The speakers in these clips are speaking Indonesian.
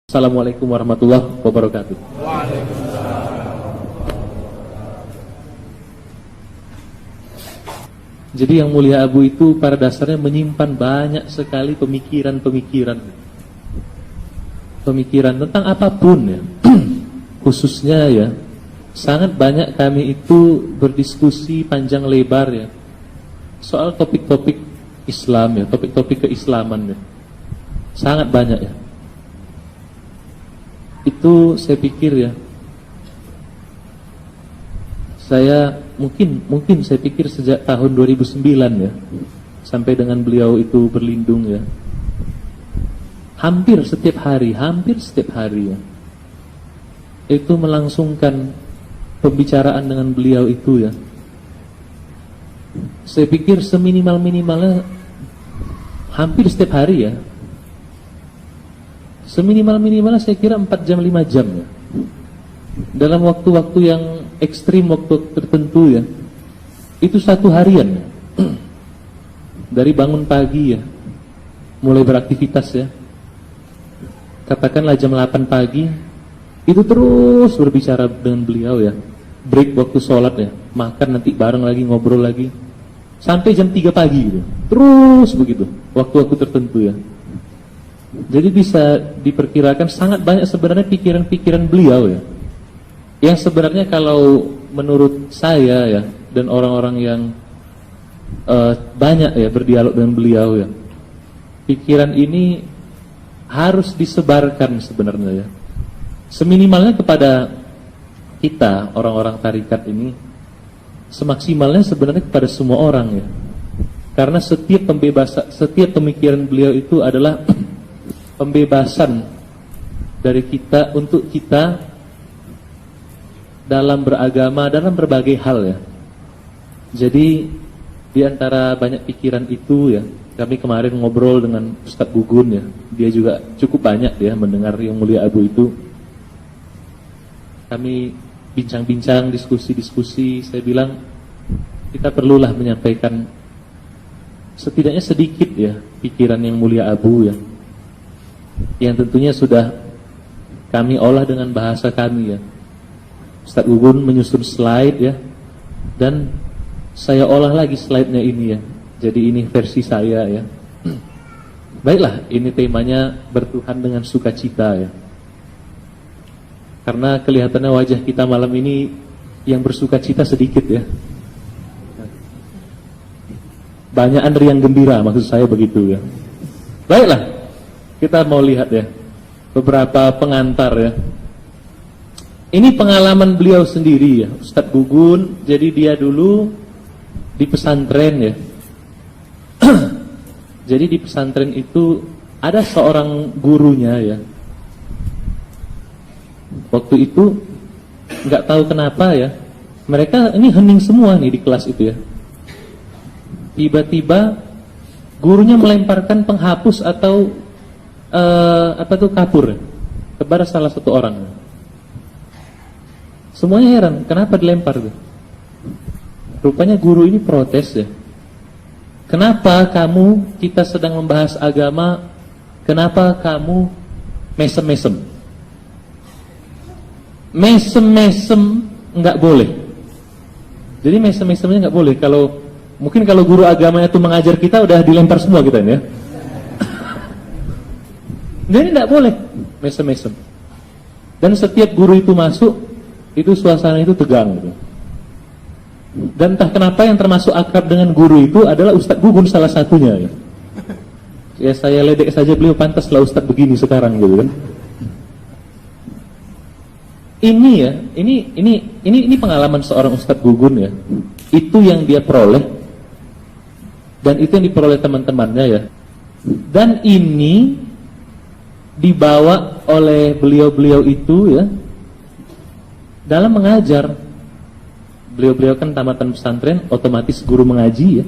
Assalamualaikum warahmatullahi wabarakatuh. Jadi yang mulia Abu itu pada dasarnya menyimpan banyak sekali pemikiran tentang apapun ya. Khususnya ya, sangat banyak kami itu berdiskusi panjang lebar ya soal topik-topik Islam ya, topik-topik keislaman ya. Sangat banyak ya. Itu saya pikir ya, saya mungkin saya pikir sejak tahun 2009 ya, sampai dengan beliau itu berlindung ya, hampir setiap hari ya, itu melangsungkan pembicaraan dengan beliau itu ya. Saya pikir seminimal-minimalnya hampir setiap hari ya. Seminimal-minimalnya saya kira 4 jam 5 jam ya. Dalam waktu-waktu yang ekstrim, waktu tertentu ya. Itu satu harian ya. Dari bangun pagi ya, mulai beraktivitas ya, katakanlah jam 8 pagi, itu terus berbicara dengan beliau ya. Break waktu sholat ya, makan nanti bareng lagi, ngobrol lagi, sampai jam 3 pagi gitu. Terus begitu, waktu-waktu tertentu ya. Jadi bisa diperkirakan sangat banyak sebenarnya pikiran-pikiran beliau ya, yang sebenarnya kalau menurut saya ya, dan orang-orang yang banyak ya berdialog dengan beliau ya, pikiran ini harus disebarkan sebenarnya ya, seminimalnya kepada kita orang-orang tarikat ini, semaksimalnya sebenarnya kepada semua orang ya. Karena setiap pemikiran beliau itu adalah pembebasan dari kita untuk kita dalam beragama, dalam berbagai hal ya. Jadi di antara banyak pikiran itu ya, kami kemarin ngobrol dengan Ustadz Gugun ya, dia juga cukup banyak ya mendengar yang mulia Abu itu. Kami bincang-bincang, diskusi-diskusi, saya bilang kita perlulah menyampaikan setidaknya sedikit ya pikiran yang mulia Abu ya, yang tentunya sudah kami olah dengan bahasa kami ya. Ustadz Gugun menyusun slide ya, dan saya olah lagi slide-nya ini ya. Jadi ini versi saya ya. Baiklah, ini temanya bertuhan dengan sukacita ya. Karena kelihatannya wajah kita malam ini yang bersukacita sedikit ya. Banyakan riang gembira, maksud saya begitu ya. Baiklah, kita mau lihat ya beberapa pengantar ya. Ini pengalaman beliau sendiri ya, Ustadz Gugun. Jadi dia dulu di pesantren ya. Jadi di pesantren itu ada seorang gurunya ya. Waktu itu nggak tahu kenapa ya, mereka ini hening semua nih di kelas itu ya. Tiba-tiba gurunya melemparkan penghapus atau kapur kepada salah satu orang. Semuanya heran, kenapa dilempar tuh? Rupanya guru ini protes ya. Kenapa kamu, kita sedang membahas agama, kenapa kamu mesem-mesem? Mesem-mesem nggak boleh. Jadi mesem-mesemnya nggak boleh. Kalau mungkin kalau guru agamanya itu mengajar kita udah dilempar semua kita ini ya. Jadi tidak boleh mesem-mesem. Dan setiap guru itu masuk, itu suasana itu tegang gitu. Dan entah kenapa yang termasuk akrab dengan guru itu adalah Ustadz Gugun salah satunya ya. Ya saya ledek saja beliau, pantaslah Ustadz begini sekarang gitu kan. Ini ya, ini pengalaman seorang Ustadz Gugun ya. Itu yang dia peroleh, dan itu yang diperoleh teman-temannya ya. Dan ini dibawa oleh beliau-beliau itu ya dalam mengajar. Beliau-beliau kan tamatan pesantren, otomatis guru mengaji ya.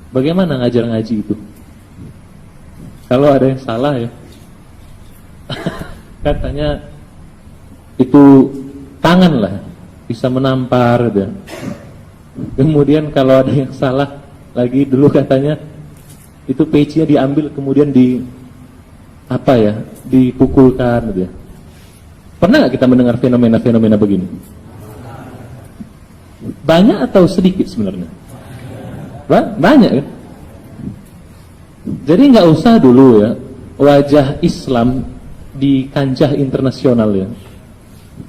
Bagaimana ngajar ngaji itu? Kalau ada yang salah ya, katanya itu tangan lah bisa menampar ya. Kemudian kalau ada yang salah lagi, dulu katanya itu pecinya diambil kemudian apa ya, dipukulkan gitu ya. Pernah nggak kita mendengar fenomena-fenomena begini? Banyak atau sedikit sebenarnya? Banyak kan? Jadi nggak usah dulu ya wajah Islam di kancah internasional ya.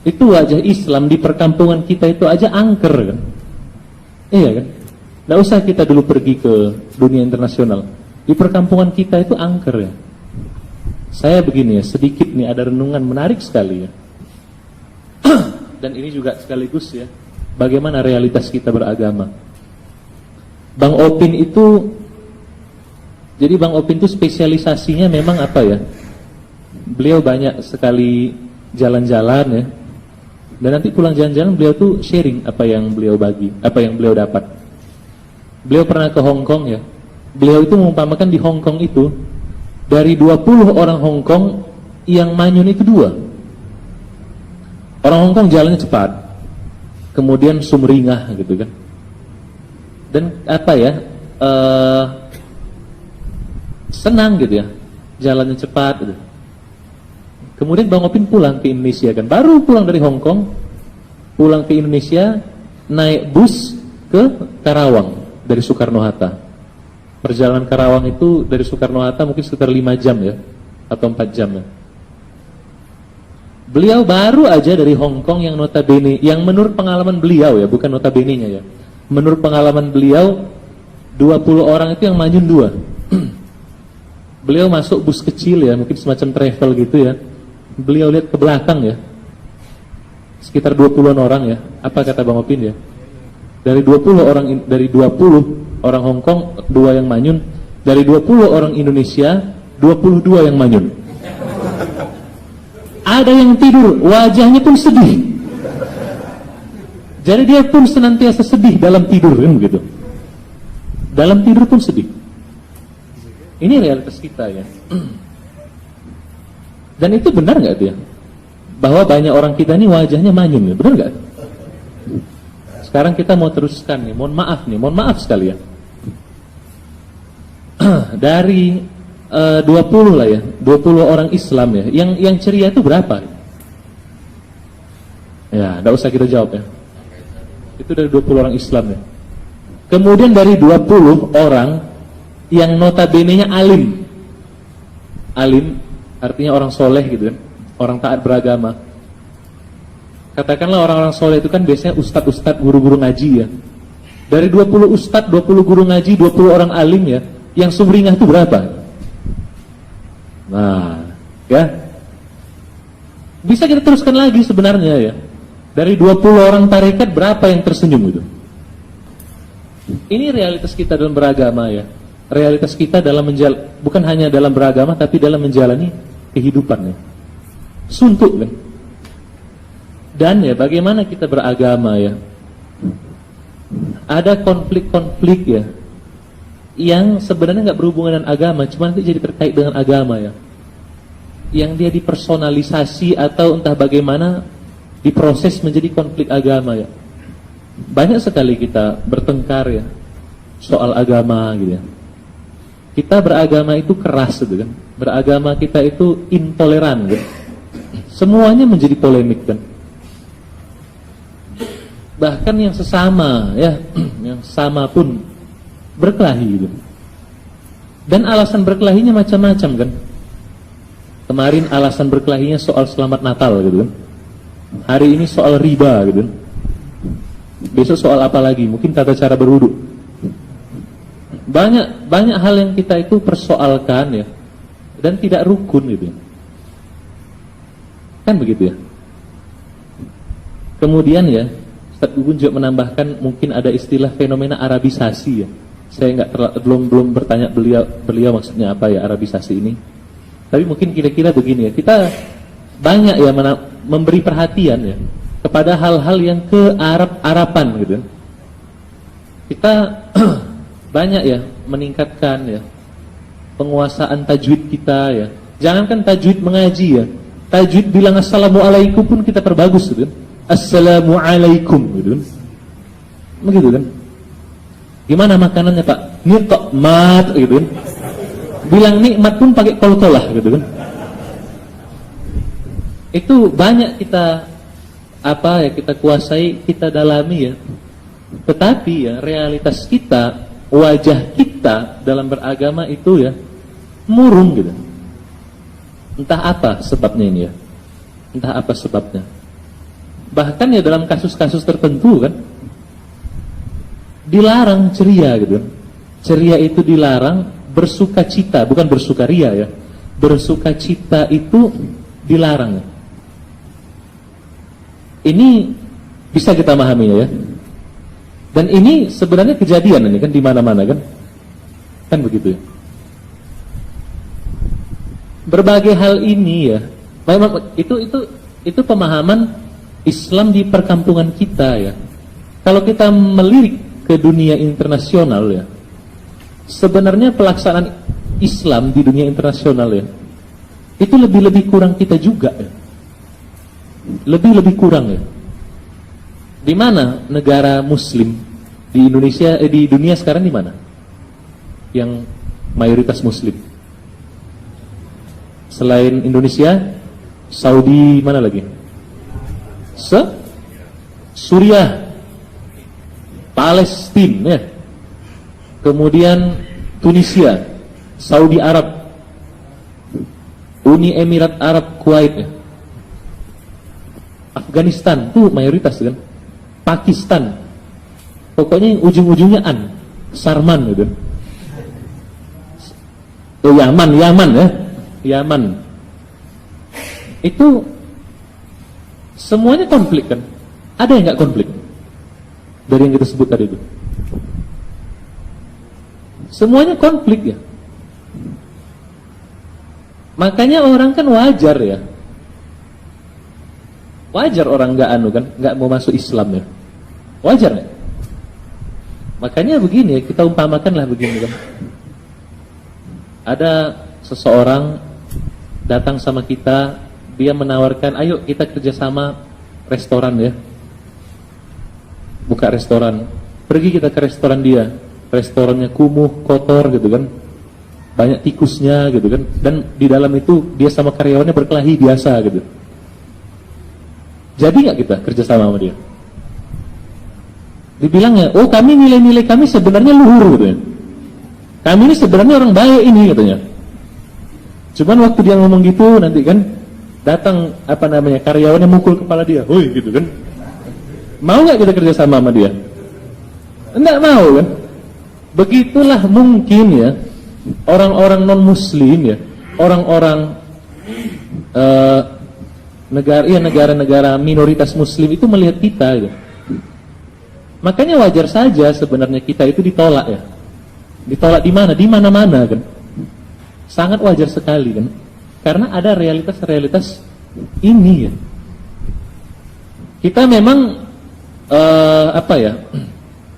Itu wajah Islam di perkampungan kita itu aja angker kan? Iya kan? Nggak usah kita dulu pergi ke dunia internasional. Di perkampungan kita itu angker ya. Saya begini ya, sedikit nih ada renungan menarik sekali ya. Dan ini juga sekaligus ya, bagaimana realitas kita beragama. Bang Opin itu, jadi Bang Opin itu spesialisasinya memang apa ya? Beliau banyak sekali jalan-jalan ya. Dan nanti pulang jalan-jalan beliau tuh sharing apa yang beliau bagi, apa yang beliau dapat. Beliau pernah ke Hong Kong ya. Beliau itu mengumpamakan di Hong Kong itu dari 20 orang Hong Kong yang manyun itu 2. Orang Hong Kong jalannya cepat, kemudian sumringah gitu kan. Dan apa ya, senang gitu ya, jalannya cepat gitu. Kemudian Bang Opin pulang ke Indonesia kan, baru pulang dari Hong Kong, pulang ke Indonesia, naik bus ke Karawang dari Soekarno-Hatta. Perjalanan Karawang itu dari Soekarno-Hatta mungkin sekitar 5 jam ya, atau 4 jam ya. Beliau baru aja dari Hong Kong yang notabene, yang menurut pengalaman beliau ya, bukan notabene-nya ya. Menurut pengalaman beliau, 20 orang itu yang manyun 2. Beliau masuk bus kecil ya, mungkin semacam travel gitu ya. Beliau lihat ke belakang ya, sekitar 20-an orang ya. Apa kata Bang Opin ya? Dari 20 orang Hong Kong, 2 yang manyun. Dari 20 orang Indonesia, 22 yang manyun. Ada yang tidur, wajahnya pun sedih. Jadi dia pun senantiasa sedih dalam tidur kan begitu. Dalam tidur pun sedih. Ini realitas kita ya. Dan itu benar nggak dia? Bahwa banyak orang kita ini wajahnya manyun ya, benar nggak? Sekarang kita mau teruskan nih, mohon maaf sekali ya. Dari 20 lah ya, 20 orang Islam ya, yang ceria itu berapa? Ya, enggak usah kita jawab ya. Itu dari 20 orang Islam ya. Kemudian dari 20 orang yang notabene-nya alim. Alim artinya orang soleh gitu kan, orang taat beragama. Katakanlah orang-orang soleh itu kan biasanya ustadz-ustadz, guru-guru ngaji ya. Dari 20 ustadz, 20 guru ngaji, 20 orang alim ya, yang sumringah itu berapa? Nah, ya. Bisa kita teruskan lagi sebenarnya ya. Dari 20 orang tarekat berapa yang tersenyum itu? Ini realitas kita dalam beragama ya. Realitas kita dalam bukan hanya dalam beragama tapi dalam menjalani kehidupan ya. Suntuk kan. Dan ya bagaimana kita beragama ya. Ada konflik-konflik ya yang sebenarnya nggak berhubungan dengan agama, cuma nanti jadi terkait dengan agama ya. Yang dia dipersonalisasi atau entah bagaimana diproses menjadi konflik agama ya. Banyak sekali kita bertengkar ya soal agama gitu ya. Kita beragama itu keras gitu kan. Beragama kita itu intoleran gitu. Semuanya menjadi polemik kan. Bahkan yang sesama ya, yang sama pun berkelahi gitu. Dan alasan berkelahinya macam-macam kan. Kemarin alasan berkelahinya soal selamat Natal gitu kan. Hari ini soal riba gitu kan. Besok soal apa lagi? Mungkin tata cara berwudu. Banyak hal yang kita itu persoalkan ya. Dan tidak rukun gitu. Kan begitu ya. Kemudian ya, Ustaz Gugun juga menambahkan mungkin ada istilah fenomena Arabisasi ya. Saya belum bertanya beliau maksudnya apa ya Arabisasi ini. Tapi mungkin kira-kira begini ya. Kita banyak ya memberi perhatian ya kepada hal-hal yang ke Arapan gitu. Kita banyak ya meningkatkan ya penguasaan tajwid kita ya. Jangankan tajwid mengaji ya. Tajwid bilang assalamualaikum pun kita perbagus gitu. Assalamualaikum gitu. Begitu kan? Gimana makanannya Pak? Nikmat gitu kan. Bilang nikmat pun pakai kol-kolah gitu kan. Itu banyak kita kita kuasai, kita dalami ya. Tetapi ya realitas kita, wajah kita dalam beragama itu ya murung gitu. Entah apa sebabnya ini ya. Entah apa sebabnya. Bahkan ya dalam kasus-kasus tertentu kan dilarang ceria gitu. Ceria itu dilarang, bersukacita, bukan bersukaria ya. Bersukacita itu dilarang. Ini bisa kita memahaminya ya. Dan ini sebenarnya kejadian ini kan di mana-mana kan. Kan begitu ya. Berbagai hal ini ya. Memang itu pemahaman Islam di perkampungan kita ya. Kalau kita melirik ke dunia internasional ya, sebenarnya pelaksanaan Islam di dunia internasional ya, itu lebih kurang kita juga ya. Lebih kurang ya. Di mana negara Muslim di Indonesia, di dunia sekarang di mana? Yang mayoritas Muslim. Selain Indonesia, Saudi mana lagi? Suriah, Palestina, ya. Kemudian Tunisia, Saudi Arab, Uni Emirat Arab Kuwait, ya. Afghanistan tuh mayoritas kan, Pakistan, pokoknya yang ujung-ujungnya Sarman gitu. Yaman ya, Yaman. Itu semuanya konflik kan? Ada yang nggak konflik dari yang kita sebut tadi itu? Semuanya konflik ya. Makanya orang kan wajar ya. Wajar orang nggak mau masuk Islam ya. Wajar ya. Makanya begini ya, kita umpamakanlah begini kan. Ada seseorang datang sama kita, dia menawarkan, ayo kita kerjasama restoran ya. Buka restoran. Pergi kita ke restoran dia. Restorannya kumuh, kotor gitu kan. Banyak tikusnya gitu kan. Dan di dalam itu dia sama karyawannya berkelahi biasa gitu. Jadi nggak kita kerjasama sama dia? Dibilangnya, oh kami nilai-nilai kami sebenarnya luhur gitu ya. Kami ini sebenarnya orang baik ini katanya. Cuman waktu dia ngomong gitu nanti kan datang karyawannya mukul kepala dia, woi gitu kan. Mau nggak kita kerjasama sama dia? Enggak mau kan? Begitulah mungkin ya orang-orang non Muslim ya, orang-orang negara-negara minoritas Muslim itu melihat kita ya. Makanya wajar saja sebenarnya kita itu ditolak ya. Ditolak di mana? Di mana-mana kan. Sangat wajar sekali kan. Karena ada realitas-realitas ini ya. Kita memang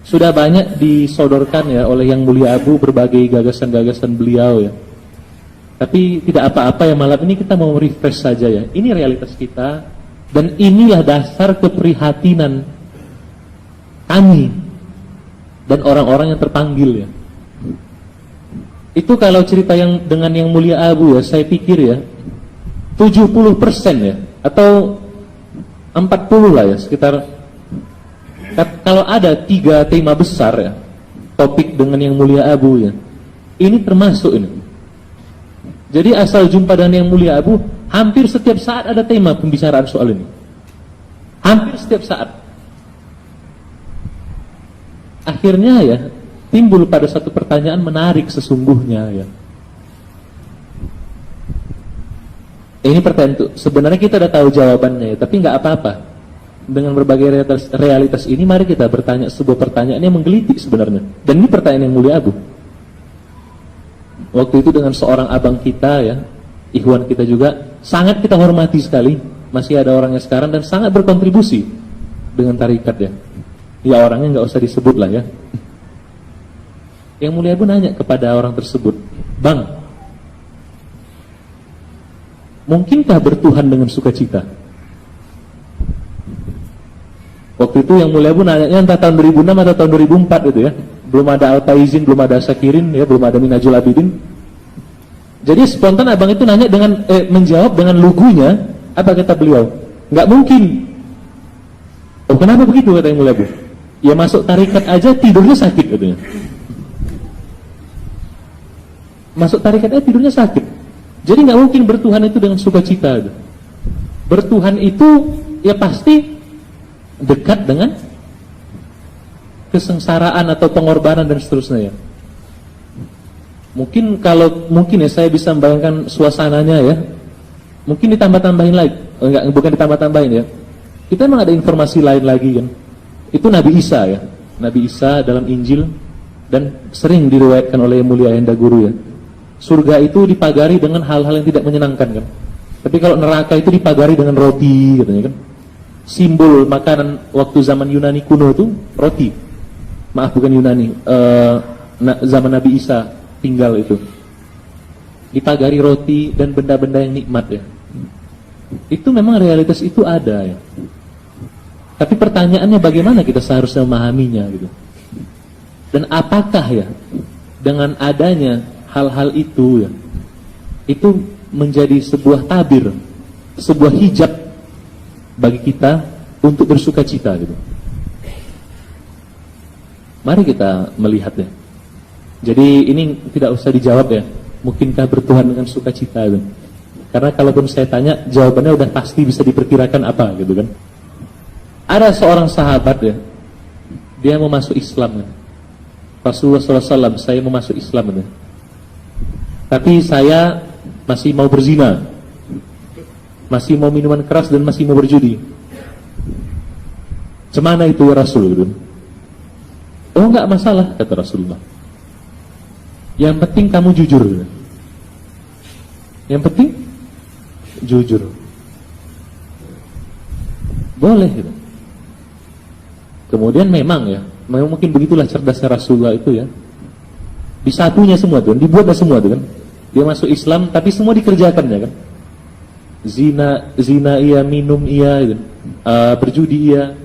sudah banyak disodorkan ya oleh Yang Mulia Abu berbagai gagasan-gagasan beliau ya. Tapi tidak apa-apa ya, malam ini kita mau refresh saja ya. Ini realitas kita dan inilah dasar keprihatinan kami dan orang-orang yang terpanggil ya. Itu kalau cerita yang dengan Yang Mulia Abu ya, saya pikir ya 70% ya atau 40 lah ya, sekitar. Kalau ada 3 tema besar ya, topik dengan Yang Mulia Abu ya, ini termasuk ini. Jadi asal jumpa dengan Yang Mulia Abu, hampir setiap saat ada tema pembicaraan soal ini. Hampir setiap saat. Akhirnya ya, timbul pada satu pertanyaan menarik sesungguhnya ya. Ini pertanyaan itu, sebenarnya kita udah tahu jawabannya ya, tapi nggak apa-apa. Dengan berbagai realitas ini, mari kita bertanya sebuah pertanyaan yang menggelitik sebenarnya. Dan ini pertanyaan Yang Mulia Abu. Waktu itu dengan seorang abang kita ya, ikhwan kita juga, sangat kita hormati sekali. Masih ada orangnya sekarang dan sangat berkontribusi dengan tarikat ya. Ya orangnya nggak usah disebut lah ya. Yang Mulia Abu nanya kepada orang tersebut, Bang, mungkinkah bertuhan dengan sukacita? Waktu itu Yang Mulia Abu nanya entah tahun 2006 atau tahun 2004 gitu ya. Belum ada Al-Taizin, belum ada Syakirin ya, belum ada Minhajul Abidin. Jadi spontan abang itu nanya dengan menjawab dengan lugunya, Apa kata beliau? Nggak mungkin. Oh, kenapa begitu kata yang mulia Abu? Ya masuk tarikat aja tidurnya sakit katanya. Masuk tarikat aja tidurnya sakit. Jadi nggak mungkin bertuhan itu dengan sukacita. Bertuhan itu ya pasti dekat dengan kesengsaraan atau pengorbanan dan seterusnya ya. Mungkin ya saya bisa membayangkan suasananya ya. Mungkin ditambah-tambahin lagi. Enggak, bukan ditambah-tambahin ya. Kita memang ada informasi lain lagi kan. Itu Nabi Isa ya. Nabi Isa dalam Injil dan sering diriwayatkan oleh mulia Ayahanda Guru ya. Surga itu dipagari dengan hal-hal yang tidak menyenangkan kan. Tapi kalau neraka itu dipagari dengan roti katanya kan. Simbol makanan waktu zaman Yunani kuno itu roti. Maaf bukan Yunani, zaman Nabi Isa tinggal itu. Dipagari roti dan benda-benda yang nikmat ya. Itu memang realitas itu ada ya. Tapi pertanyaannya bagaimana kita seharusnya memahaminya gitu. Dan apakah ya dengan adanya hal-hal itu ya, itu menjadi sebuah tabir, sebuah hijab bagi kita untuk bersuka cita gitu. Mari kita melihat ya. Jadi ini tidak usah dijawab ya. Mungkinkah bertuhan dengan sukacita gitu. Karena kalaupun saya tanya, jawabannya udah pasti bisa diperkirakan apa gitu kan. Ada seorang sahabat ya, dia mau masuk Islam ya. Rasulullah SAW, saya mau masuk Islam ya. Tapi saya masih mau berzina, masih mau minuman keras dan masih mau berjudi. Cemana itu ya Rasul gitu. Oh enggak masalah kata Rasulullah. Yang penting kamu jujur gitu. Yang penting jujur. Boleh gitu. Kemudian memang ya, memang mungkin begitulah cerdasnya Rasulullah itu ya. Disatunya semua tuh, dibuatnya semua tuh kan. Dia masuk Islam tapi semua dikerjakan ya kan. Zina iya, minum iya gitu. Berjudi iya.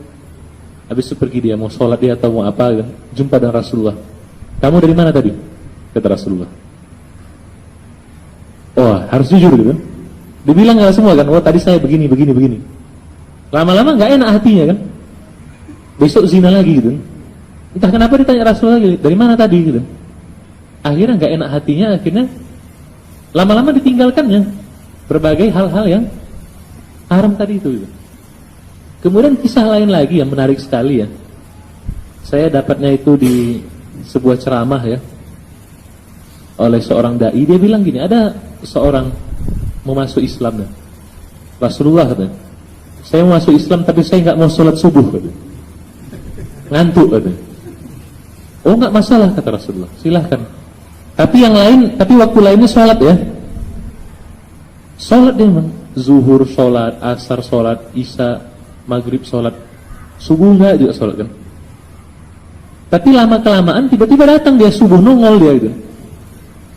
Habis itu pergi dia mau sholat dia atau mau apa gitu. Jumpa dengan Rasulullah. Kamu dari mana tadi? Kata Rasulullah. Oh harus jujur gitu kan. Dibilang nggak semua kan. Oh tadi saya begini. Lama-lama nggak enak hatinya kan. Besok zina lagi gitu. Entah kenapa ditanya Rasulullah lagi. Dari mana tadi gitu. Akhirnya nggak enak hatinya. Akhirnya lama-lama ditinggalkannya berbagai hal-hal yang haram tadi itu gitu. Kemudian kisah lain lagi yang menarik sekali ya. Saya dapatnya itu di sebuah ceramah ya. Oleh seorang dai, dia bilang gini, ada seorang mau masuk Islam ya. Rasulullah katanya, saya mau masuk Islam tapi saya nggak mau sholat subuh katanya. Ngantuk katanya. Oh nggak masalah kata Rasulullah, silahkan. Tapi yang lain, tapi waktu lainnya sholat ya. Sholat dia memang, zuhur sholat, asar sholat, isya, maghrib sholat, subuh nggak juga sholat kan. Tapi lama kelamaan tiba-tiba datang dia subuh nongol dia gitu.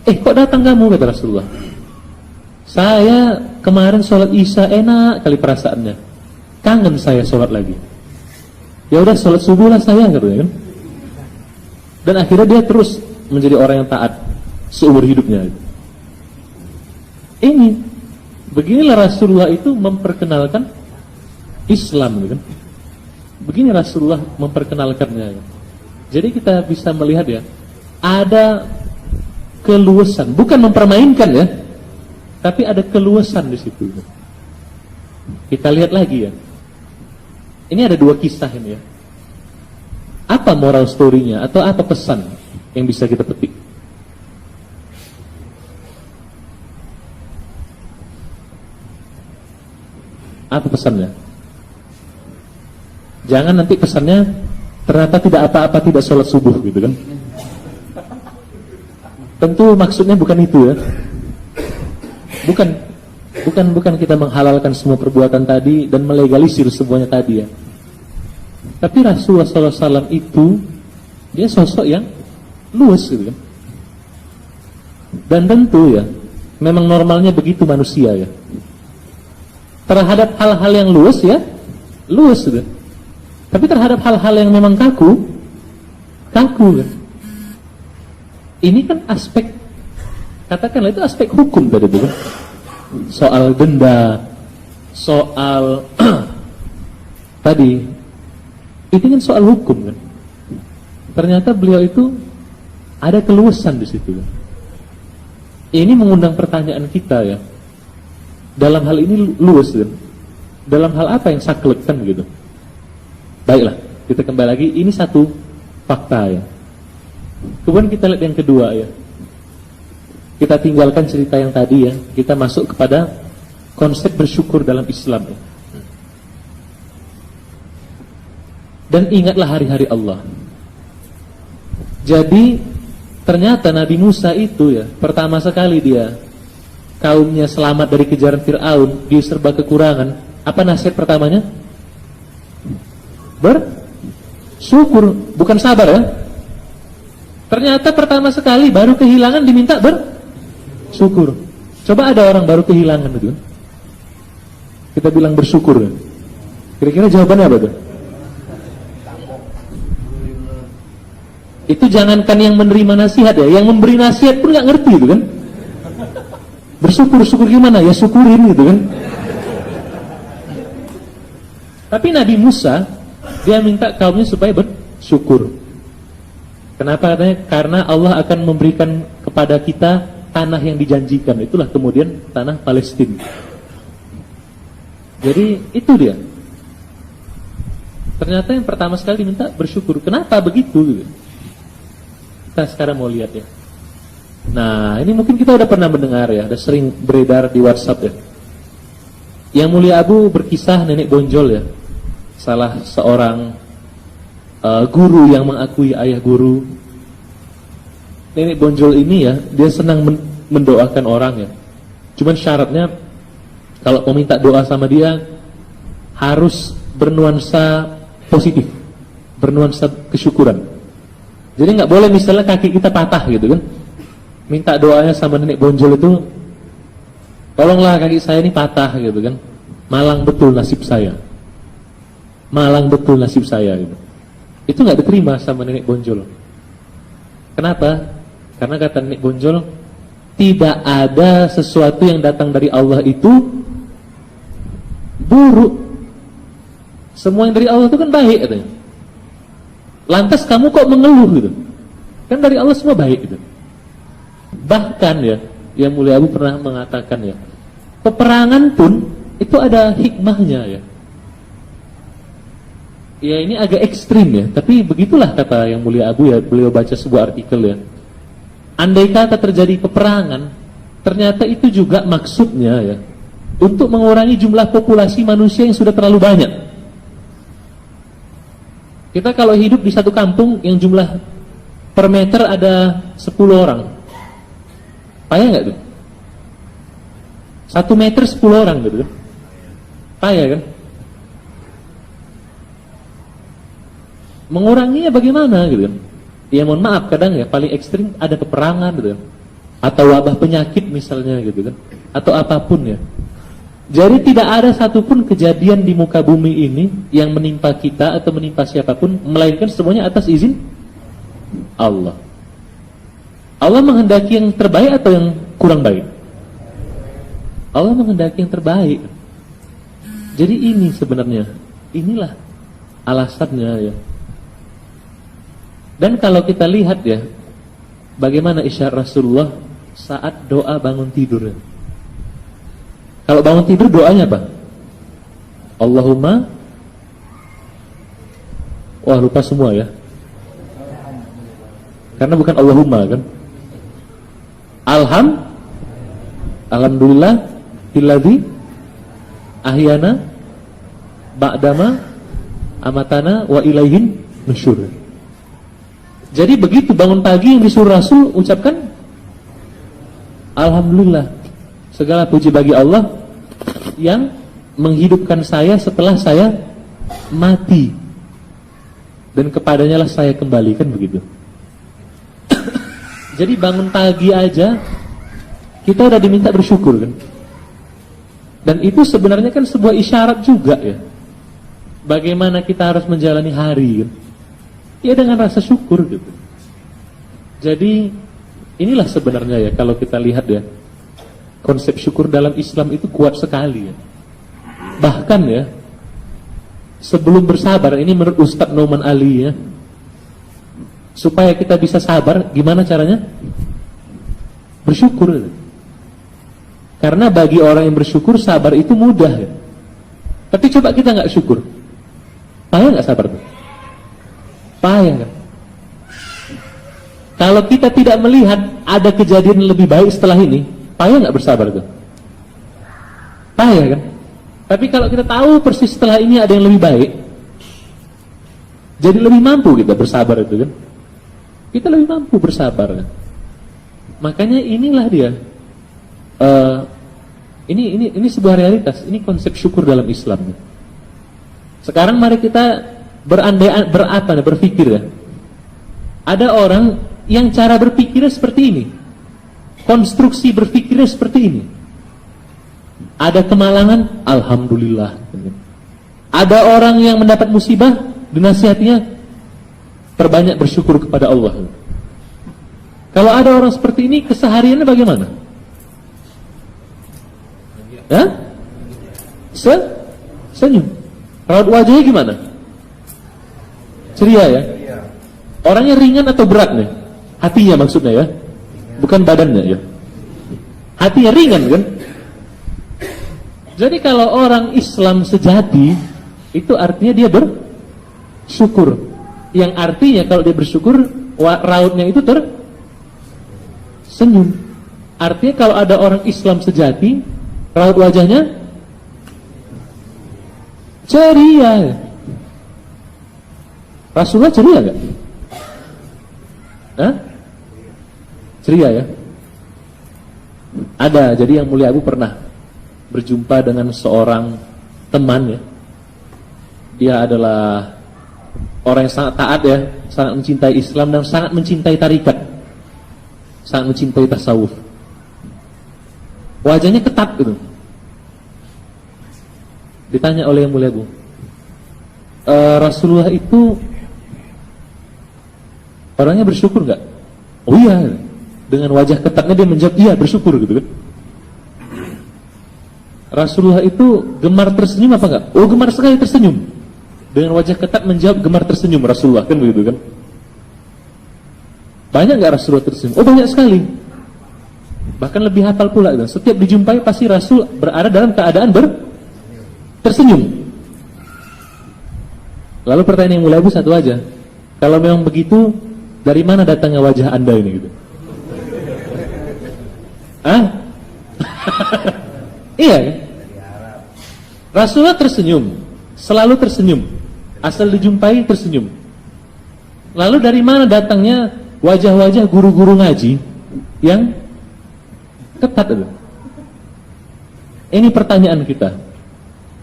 Kok datang kamu kata Rasulullah. Saya kemarin sholat isya enak kali perasaannya. Kangen saya sholat lagi. Ya udah sholat subuh lah saya katanya kan. Dan akhirnya dia terus menjadi orang yang taat seumur hidupnya. Ini beginilah Rasulullah itu memperkenalkan Islam gitu kan. Begini Rasulullah memperkenalkannya. Jadi kita bisa melihat ya, ada keluasan, bukan mempermainkan ya, tapi ada keluasan di situ. Kita lihat lagi ya. Ini ada dua kisah ini ya. Apa moral story-nya atau apa pesan yang bisa kita petik? Apa pesannya? Jangan nanti pesannya ternyata tidak apa-apa, tidak sholat subuh gitu kan. Tentu maksudnya bukan itu ya. Bukan kita menghalalkan semua perbuatan tadi dan melegalisir semuanya tadi ya. Tapi Rasulullah SAW itu dia sosok yang luas gitu kan. Dan tentu ya, memang normalnya begitu manusia ya. Terhadap hal-hal yang luas ya, luas gitu. Tapi terhadap hal-hal yang memang kaku kan. Ini kan aspek, katakanlah itu aspek hukum tadi itu kan. Soal denda, soal tadi itu kan soal hukum kan. Ternyata beliau itu ada keluasan di situ kan. Ini mengundang pertanyaan kita ya. Dalam hal ini luas kan. Dalam hal apa yang saklek kan gitu. Baiklah, kita kembali lagi. Ini satu fakta ya. Kemudian kita lihat yang kedua ya. Kita tinggalkan cerita yang tadi ya. Kita masuk kepada konsep bersyukur dalam Islam ya. Dan ingatlah hari-hari Allah. Jadi ternyata Nabi Musa itu ya, pertama sekali dia kaumnya selamat dari kejaran Fir'aun, dia serba kekurangan. Apa nasihat pertamanya? Bersyukur, bukan sabar ya. Ternyata pertama sekali baru kehilangan diminta bersyukur. Coba ada orang baru kehilangan itu, kita bilang bersyukur. Kira-kira jawabannya apa tuh? Itu jangankan yang menerima nasihat ya, yang memberi nasihat pun nggak ngerti gitu kan. Bersyukur gimana? Ya syukurin gitu kan. Tapi Nabi Musa dia minta kaumnya supaya bersyukur. Kenapa katanya? Karena Allah akan memberikan kepada kita tanah yang dijanjikan. Itulah kemudian tanah Palestina. Jadi itu dia. Ternyata yang pertama sekali minta bersyukur. Kenapa begitu gitu? Kita sekarang mau lihat ya. Nah, ini mungkin kita udah pernah mendengar ya, ada sering beredar di WhatsApp ya. Yang Mulia Abu berkisah nenek bonjol ya. Salah seorang guru yang mengakui ayah guru. Nenek bonjol ini ya, dia senang mendoakan orang ya. Cuman syaratnya kalau mau minta doa sama dia harus bernuansa positif, bernuansa kesyukuran. Jadi nggak boleh misalnya kaki kita patah gitu kan. Minta doanya sama nenek bonjol itu, tolonglah kaki saya ini patah gitu kan. Malang betul nasib saya. Malang betul nasib saya gitu. Itu nggak diterima sama nenek bonjol. Kenapa? Karena kata nenek bonjol, tidak ada sesuatu yang datang dari Allah itu buruk. Semua yang dari Allah itu kan baik katanya. Lantas kamu kok mengeluh gitu? Kan dari Allah semua baik gitu. Bahkan ya, yang Mulia Abu pernah mengatakan ya, peperangan pun itu ada hikmahnya ya. Ya ini agak ekstrim ya, tapi begitulah kata yang Mulia Abu ya, beliau baca sebuah artikel ya. Andai kata terjadi peperangan, ternyata itu juga maksudnya ya, untuk mengurangi jumlah populasi manusia yang sudah terlalu banyak. Kita kalau hidup di satu kampung yang jumlah per meter ada 10 orang, payah nggak tuh? 1 meter 10 orang gitu kan? Payah kan? Menguranginya bagaimana gitu kan? Ya mohon maaf, kadang ya paling ekstrim ada peperangan gitu kan? Atau wabah penyakit misalnya gitu kan? Atau apapun ya. Jadi tidak ada satupun kejadian di muka bumi ini yang menimpa kita atau menimpa siapapun, melainkan semuanya atas izin Allah. Allah menghendaki yang terbaik atau yang kurang baik? Allah menghendaki yang terbaik. Jadi ini sebenarnya, inilah alasannya ya. Dan kalau kita lihat ya, bagaimana isyarat Rasulullah saat doa bangun tidur ya. Kalau bangun tidur doanya apa? Allahumma, wah lupa semua ya. Karena bukan Allahumma kan. Alhamdulillah illadzi ahyana ba'dama amatana wa ilaihin nusyur. Jadi begitu bangun pagi yang disuruh Rasul ucapkan Alhamdulillah, segala puji bagi Allah yang menghidupkan saya setelah saya mati, dan kepadanya lah saya kembalikan begitu. Jadi bangun pagi aja kita udah diminta bersyukur kan. Dan itu sebenarnya kan sebuah isyarat juga ya. Bagaimana kita harus menjalani hari kan. Ya dengan rasa syukur gitu. Jadi inilah sebenarnya ya, kalau kita lihat ya, konsep syukur dalam Islam itu kuat sekali ya. Bahkan ya, sebelum bersabar, ini menurut Ustadz Nauman Ali ya, supaya kita bisa sabar, gimana caranya? Bersyukur. Karena bagi orang yang bersyukur, sabar itu mudah ya. Tapi coba kita nggak syukur, payah nggak sabar tuh? Payah kan? Kalau kita tidak melihat ada kejadian lebih baik setelah ini, payah nggak bersabar tuh? Payah kan? Tapi kalau kita tahu persis setelah ini ada yang lebih baik, jadi lebih mampu kita bersabar itu kan? Kita lebih mampu bersabar kan? Makanya inilah dia. Ini sebuah realitas. Ini konsep syukur dalam Islam. Sekarang mari kita berpikir ya. Ada orang yang cara berpikirnya seperti ini, konstruksi berpikirnya seperti ini. Ada kemalangan, alhamdulillah. Ada orang yang mendapat musibah, dinasihatinya perbanyak bersyukur kepada Allah. Kalau ada orang seperti ini, kesehariannya bagaimana? Ya? Senyum. Raut wajahnya gimana? Ceria ya? Orangnya ringan atau berat nih? Hatinya maksudnya ya? Bukan badannya ya? Hatinya ringan kan? Jadi kalau orang Islam sejati, itu artinya dia bersyukur. Yang artinya kalau dia bersyukur, rautnya itu tersenyum. Artinya kalau ada orang Islam sejati, raut wajahnya ceria. Rasulullah ceria gak? Hah? Ceria ya? Ada, jadi yang mulia Abu pernah berjumpa dengan seorang teman ya. Dia adalah orang yang sangat taat ya, sangat mencintai Islam dan sangat mencintai tarikat, sangat mencintai tasawuf. Wajahnya ketat gitu. Ditanya oleh yang mulia Abu, Rasulullah itu orangnya bersyukur nggak? Oh iya. Dengan wajah ketatnya dia menjawab iya bersyukur gitu kan. Rasulullah itu gemar tersenyum apa enggak? Oh gemar sekali tersenyum. Dengan wajah ketat menjawab gemar tersenyum Rasulullah kan begitu kan. Banyak enggak Rasulullah tersenyum? Oh banyak sekali. Bahkan lebih hafal pula gitu. Setiap dijumpai pasti Rasul berada dalam keadaan tersenyum. Lalu pertanyaan yang mulia Abu satu aja. Kalau memang begitu, dari mana datangnya wajah Anda ini gitu? Hah? Iya kan? Rasulullah tersenyum, selalu tersenyum. Asal dijumpai tersenyum. Lalu dari mana datangnya wajah-wajah guru-guru ngaji yang ketat itu? Ini pertanyaan kita.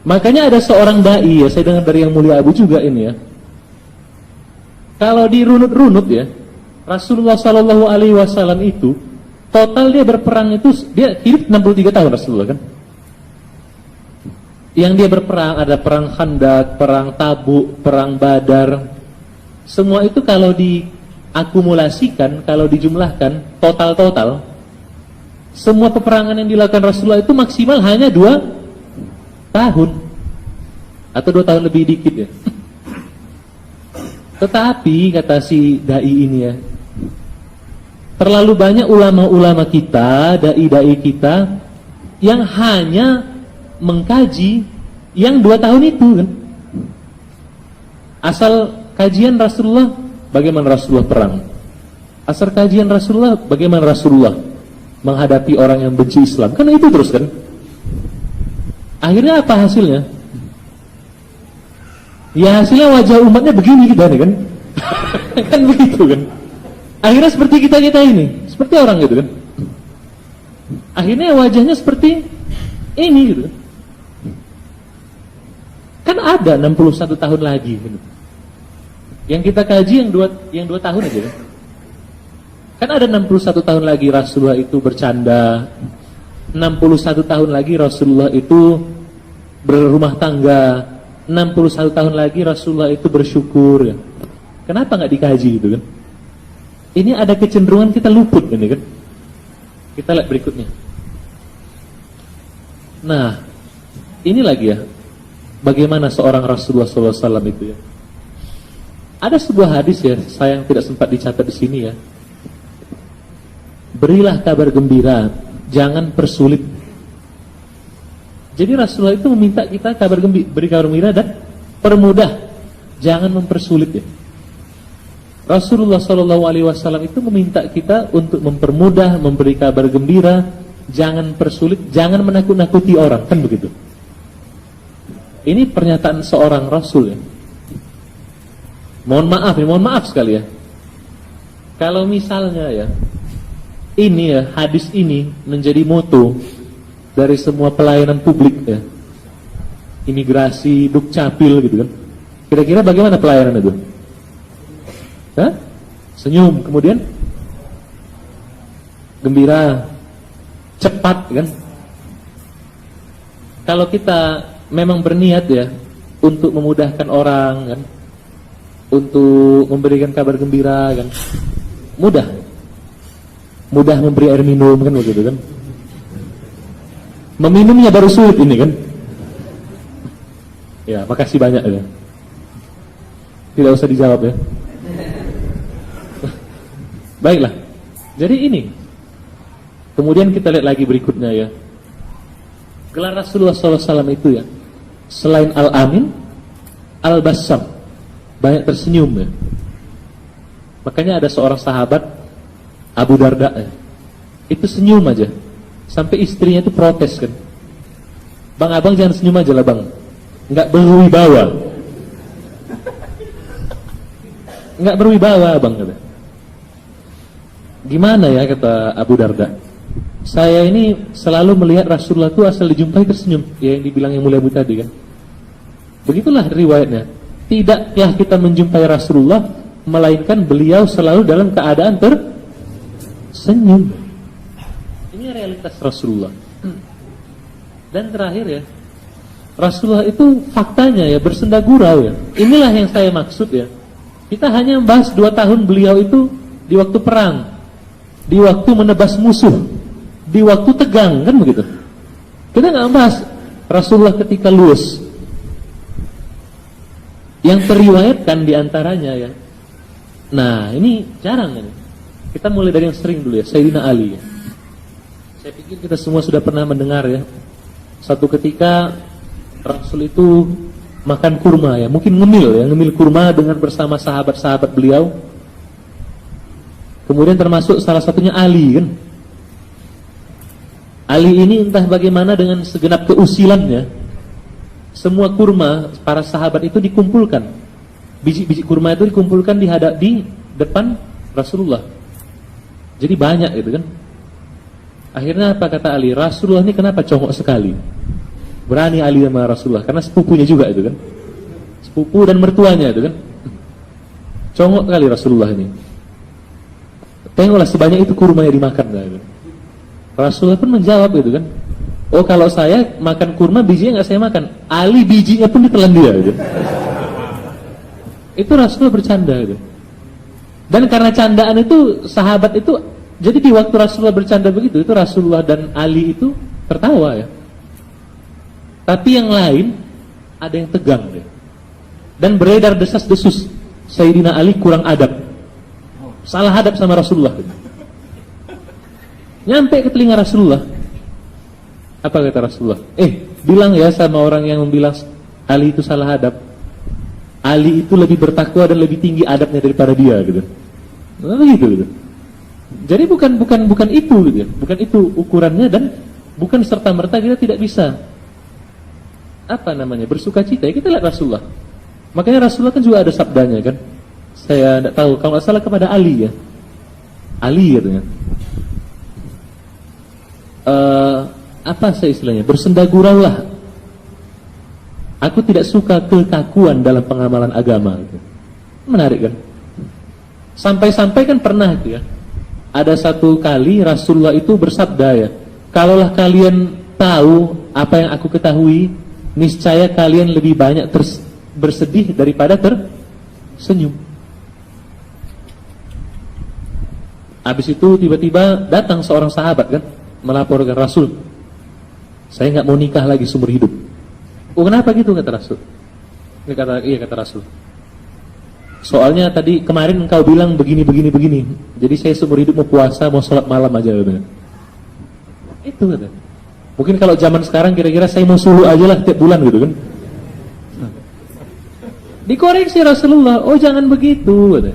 Makanya ada seorang dai ya, saya dengar dari yang mulia Abu juga ini ya. Kalau dirunut-runut ya, Rasulullah Shallallahu Alaihi Wasallam itu total dia berperang itu dia hidup 63 tahun Rasulullah kan. Yang dia berperang ada perang Khandak, perang Tabuk, perang Badar. Semua itu kalau diakumulasikan, kalau dijumlahkan total semua peperangan yang dilakukan Rasulullah itu maksimal hanya 2 tahun atau 2 tahun lebih dikit ya. Tetapi kata si dai ini ya, terlalu banyak ulama-ulama kita, dai-dai kita yang hanya mengkaji yang 2 tahun itu kan. Asal kajian Rasulullah bagaimana Rasulullah perang. Asal kajian Rasulullah bagaimana Rasulullah menghadapi orang yang benci Islam. Kan itu terus kan. Akhirnya apa hasilnya? Ya hasilnya wajah umatnya begini kita nih kan. Kan begitu kan. Akhirnya seperti kita ini, seperti orang gitu kan. Akhirnya wajahnya seperti ini gitu. Kan ada 61 tahun lagi gitu. Yang kita kaji yang 2 tahun aja kan. Kan ada 61 tahun lagi Rasulullah itu bercanda. 61 tahun lagi Rasulullah itu berumah tangga. 61 tahun lagi Rasulullah itu bersyukur ya. Kenapa nggak dikaji gitu kan? Ini ada kecenderungan kita luput ini kan. Kita lihat berikutnya. Nah, ini lagi ya. bagaimana seorang Rasulullah SAW itu ya. Ada sebuah hadis ya, sayang tidak sempat dicatat di sini ya. Berilah kabar gembira, jangan persulit. Jadi Rasulullah itu meminta kita beri kabar gembira dan permudah, jangan mempersulit ya. Rasulullah SAW itu meminta kita untuk mempermudah, memberi kabar gembira, jangan persulit, jangan menakut-nakuti orang, kan begitu. Ini pernyataan seorang Rasul ya. Mohon maaf sekali ya. Kalau misalnya ya, ini ya, hadis ini menjadi moto dari semua pelayanan publik ya, imigrasi, dukcapil gitu kan. Kira-kira bagaimana pelayanan itu? Hah? Senyum, kemudian gembira, cepat kan. Kalau kita memang berniat ya untuk memudahkan orang kan, untuk memberikan kabar gembira kan, mudah memberi air minum kan begitu kan. Meminumnya baru sulit ini kan. Ya, makasih banyak ya. Tidak usah dijawab ya. Baiklah. Jadi ini. Kemudian kita lihat lagi berikutnya ya. Gelar Rasulullah SAW itu ya, selain Al-Amin, Al-Bassam, banyak tersenyum ya. Makanya ada seorang sahabat Abu Darda ya, itu senyum aja sampai istrinya itu protes kan. Bang, abang jangan senyum aja lah bang, nggak berwibawa, nggak berwibawa abang kata. Gimana ya kata Abu Darda, saya ini selalu melihat Rasulullah itu asal dijumpai tersenyum, ya yang dibilang yang mulia tadi kan. Begitulah riwayatnya. Tidaklah kita menjumpai Rasulullah melainkan beliau selalu dalam keadaan tersenyum. Ini realitas Rasulullah. Dan terakhir ya, Rasulullah itu faktanya ya bersenda gurau ya. Inilah yang saya maksud ya. Kita hanya membahas 2 tahun beliau itu di waktu perang, di waktu menebas musuh, di waktu tegang kan begitu. Kita nggak membahas Rasulullah ketika luwes. Yang teriwayatkan diantaranya ya. Nah ini jarang kan. Kita mulai dari yang sering dulu ya, Sayyidina Ali ya. Saya pikir kita semua sudah pernah mendengar ya. Satu ketika Rasul itu makan kurma ya, mungkin ngemil kurma dengan bersama sahabat-sahabat beliau. Kemudian termasuk salah satunya Ali kan. Ali ini entah bagaimana dengan segenap keusilannya, semua kurma para sahabat itu dikumpulkan. Biji-biji kurma itu dikumpulkan di depan Rasulullah. Jadi banyak gitu kan. Akhirnya apa kata Ali? Rasulullah ini kenapa congok sekali? Berani Ali sama Rasulullah karena sepupunya juga itu kan. Sepupu dan mertuanya itu kan. Congok kali Rasulullah ini. Tengoklah sebanyak itu kurma yang dimakan gitu. Rasulullah pun menjawab gitu kan. Oh kalau saya makan kurma bijinya nggak saya makan. Ali bijinya pun ditelan dia gitu. Itu Rasulullah bercanda gitu. Dan karena candaan itu sahabat itu, jadi di waktu Rasulullah bercanda begitu, itu Rasulullah dan Ali itu tertawa ya. Tapi yang lain ada yang tegang deh. Dan beredar desas-desus Sayyidina Ali kurang adab, salah adab sama Rasulullah gitu. Nyampe ke telinga Rasulullah. Apa kata Rasulullah? Bilang ya sama orang yang membilang Ali itu salah adab, Ali itu lebih bertakwa dan lebih tinggi adabnya daripada dia gitu. Nah, gitu. Jadi bukan itu gitu ya. Bukan itu ukurannya dan bukan serta-merta kita tidak bisa bersukacita. Kita lihat Rasulullah. Makanya Rasulullah kan juga ada sabdanya kan. Saya tidak tahu kalau nggak salah kepada Ali ya. Ali katanya. Apa saya istilahnya? Bersenda guraulah. Aku tidak suka kekakuan dalam pengamalan agama gitu. Menarik kan? Sampai-sampai kan pernah itu ya. Ada satu kali Rasulullah itu bersabda ya, kalaulah kalian tahu apa yang aku ketahui, niscaya kalian lebih banyak bersedih daripada tersenyum. Habis itu tiba-tiba datang seorang sahabat kan, melaporkan Rasul, saya nggak mau nikah lagi seumur hidup. Oh, kenapa gitu kata Rasul? Iya kata Rasul. Soalnya tadi kemarin engkau bilang begini. Jadi saya seumur hidup mau puasa, mau sholat malam aja katanya. Itu kata. Mungkin kalau zaman sekarang kira-kira saya mau suhu aja lah tiap bulan gitu kan. Dikoreksi Rasulullah, oh jangan begitu kata.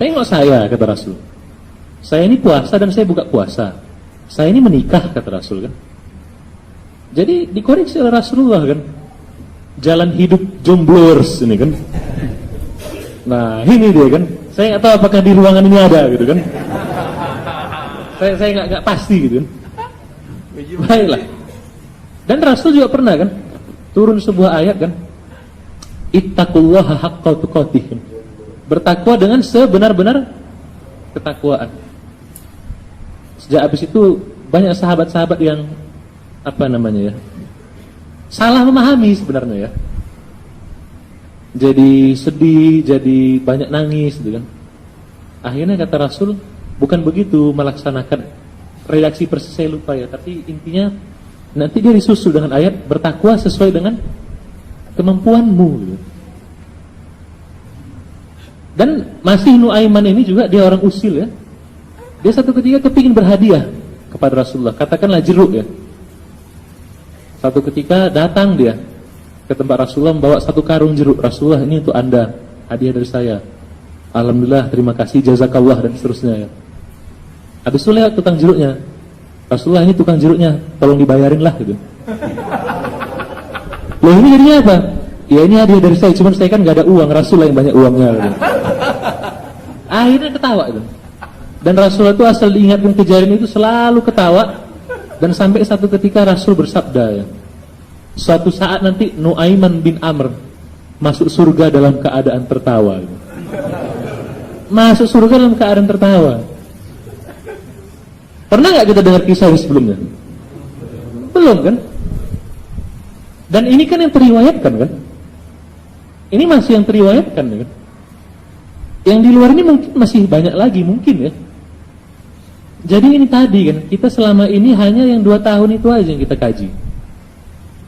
Tengok saya kata Rasul. Saya ini puasa dan saya buka puasa. Saya ini menikah kata Rasul kan. Jadi dikoreksi oleh Rasulullah kan. Jalan hidup jomblers ini kan. Nah ini dia kan. Saya nggak tahu apakah di ruangan ini ada gitu kan. Saya nggak pasti gitu kan. Baiklah. Dan Rasul juga pernah kan turun sebuah ayat kan. Ittaqullaha haqqa tuqatih. Bertakwa dengan sebenar-benar ketakwaan. Sejak habis itu banyak sahabat-sahabat yang salah memahami sebenarnya ya. Jadi sedih, jadi banyak nangis gitu kan. Akhirnya kata Rasul, bukan begitu melaksanakan redaksi persis saya lupa ya, tapi intinya nanti dia disusul dengan ayat bertakwa sesuai dengan kemampuanmu gitu. Dan masih Nuaiman ini juga dia orang usil ya. Dia satu ketika kepingin berhadiah kepada Rasulullah, katakanlah jeruk ya. Satu ketika datang dia ke tempat Rasulullah membawa satu karung jeruk. Rasulullah, ini untuk Anda, hadiah dari saya. Alhamdulillah, terima kasih, jazakallah dan seterusnya ya. Habis itu lewat tukang jeruknya. Rasulullah, ini tukang jeruknya, tolong dibayarin lah gitu. Loh ini jadinya apa? Ya ini hadiah dari saya, cuman saya kan gak ada uang, Rasulullah yang banyak uangnya gitu. Akhirnya ketawa gitu. Dan Rasulullah itu asal diingatkan kejadian itu selalu ketawa. Dan sampai satu ketika Rasul bersabda ya, suatu saat nanti Nuaiman bin Amr masuk surga dalam keadaan tertawa gitu. Masuk surga dalam keadaan tertawa. Pernah gak kita dengar kisah sebelumnya? Belum kan? Dan ini kan yang teriwayatkan kan? Ini masih yang teriwayatkan kan? Yang di luar ini mungkin masih banyak lagi mungkin ya. Jadi ini tadi kan, kita selama ini hanya yang 2 tahun itu aja yang kita kaji.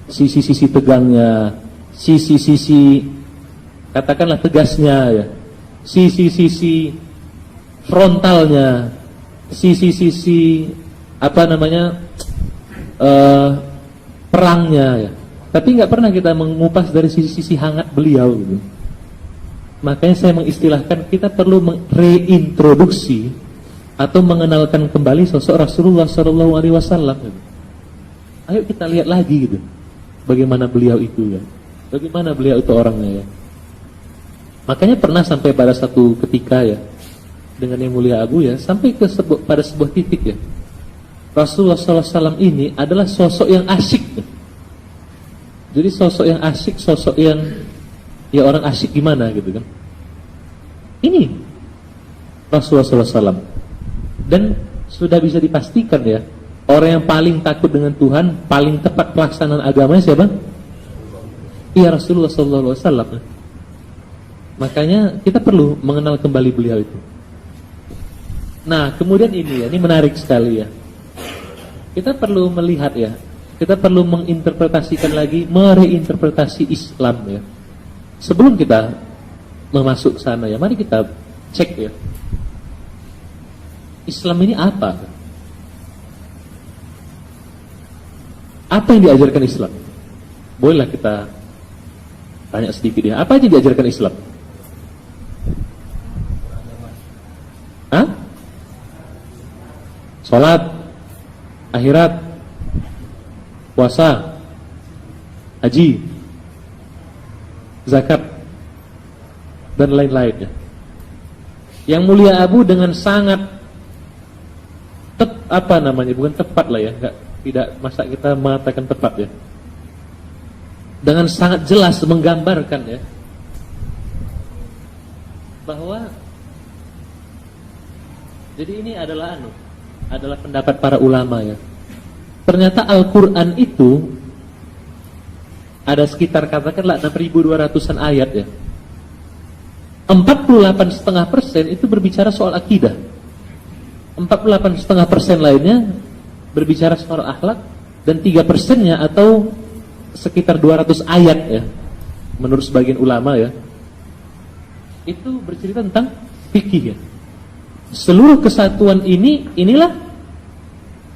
Sisi-sisi tegangnya, sisi-sisi katakanlah tegasnya ya, sisi-sisi frontalnya, sisi-sisi perangnya ya. Tapi nggak pernah kita mengupas dari sisi-sisi hangat beliau gitu. Makanya saya mengistilahkan kita perlu reintroduksi atau mengenalkan kembali sosok Rasulullah SAW. Ayo kita lihat lagi gitu, bagaimana beliau itu ya, bagaimana beliau itu orangnya ya. Makanya pernah sampai pada satu ketika ya, dengan yang mulia Abu ya, sampai pada sebuah titik ya, Rasulullah SAW ini adalah sosok yang asyik ya. Jadi sosok yang asyik, sosok yang ya orang asyik gimana gitu kan. Ini Rasulullah SAW. Dan sudah bisa dipastikan ya, orang yang paling takut dengan Tuhan, paling tepat pelaksanaan agamanya siapa? Iya, Rasulullah SAW. Makanya kita perlu mengenal kembali beliau itu. Nah kemudian ini ya, ini menarik sekali ya. Kita perlu melihat ya, kita perlu menginterpretasikan lagi, mereinterpretasi Islam ya. Sebelum kita memasuk sana ya, mari kita cek ya, Islam ini apa? Apa yang diajarkan Islam? Bolehlah kita tanya sedikit ya. Apa yang diajarkan Islam? Hah? Salat, akhirat, puasa, haji, zakat, dan lain-lain ya. Yang mulia Abu dengan sangat bukan tepat lah ya, tidak masa kita mengatakan tepat ya, dengan sangat jelas menggambarkan ya, bahwa jadi ini adalah pendapat para ulama ya. Ternyata Al-Quran itu ada sekitar katakanlah 6.200-an ayat ya. 48,5% itu berbicara soal akidah. 48,5% lainnya berbicara soal akhlak, dan 3%-nya atau sekitar 200 ayat ya, menurut sebagian ulama ya, itu bercerita tentang fikih ya. Seluruh kesatuan inilah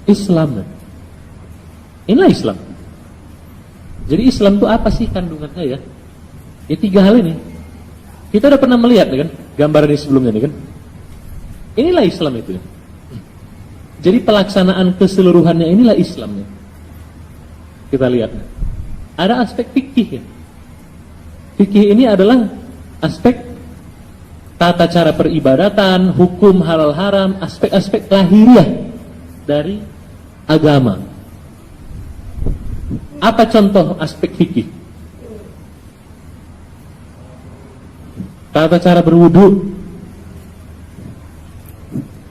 Islam. Inilah Islam. Jadi Islam itu apa sih kandungannya ya? Ya 3 hal ini. Kita udah pernah melihat kan gambaran ini sebelumnya nih kan. Inilah Islam itu ya. Jadi pelaksanaan keseluruhannya inilah Islamnya. Kita lihat. Ada aspek fikih ya. Fikih ini adalah aspek tata cara peribadatan, hukum halal haram, aspek-aspek lahiriah dari agama. Apa contoh aspek fikih? Tata cara berwudu,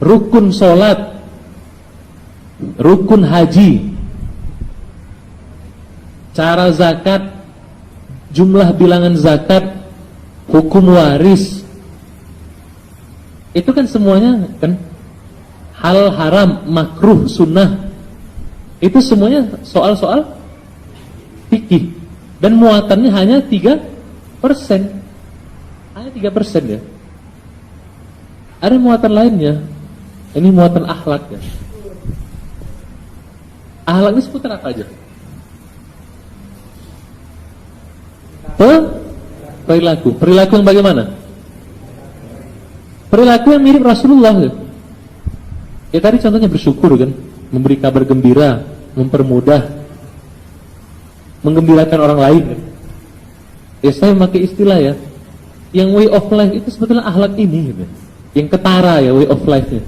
rukun sholat, rukun haji, cara zakat, jumlah bilangan zakat, hukum waris. Itu kan semuanya kan halal haram, makruh, sunnah. Itu semuanya soal-soal fikih. Dan muatannya hanya 3%. Hanya 3% ya. Ada muatan lainnya. Ini muatan akhlak ya. Akhlak ini seputar apa aja? Perilaku. Perilaku yang bagaimana? Perilaku yang mirip Rasulullah ya. Ya tadi contohnya bersyukur kan, memberi kabar gembira, mempermudah, menggembirakan orang lain kan. Ya saya memakai istilah ya, yang way of life itu sebetulnya akhlak ini gitu. Yang ketara ya way of life-nya.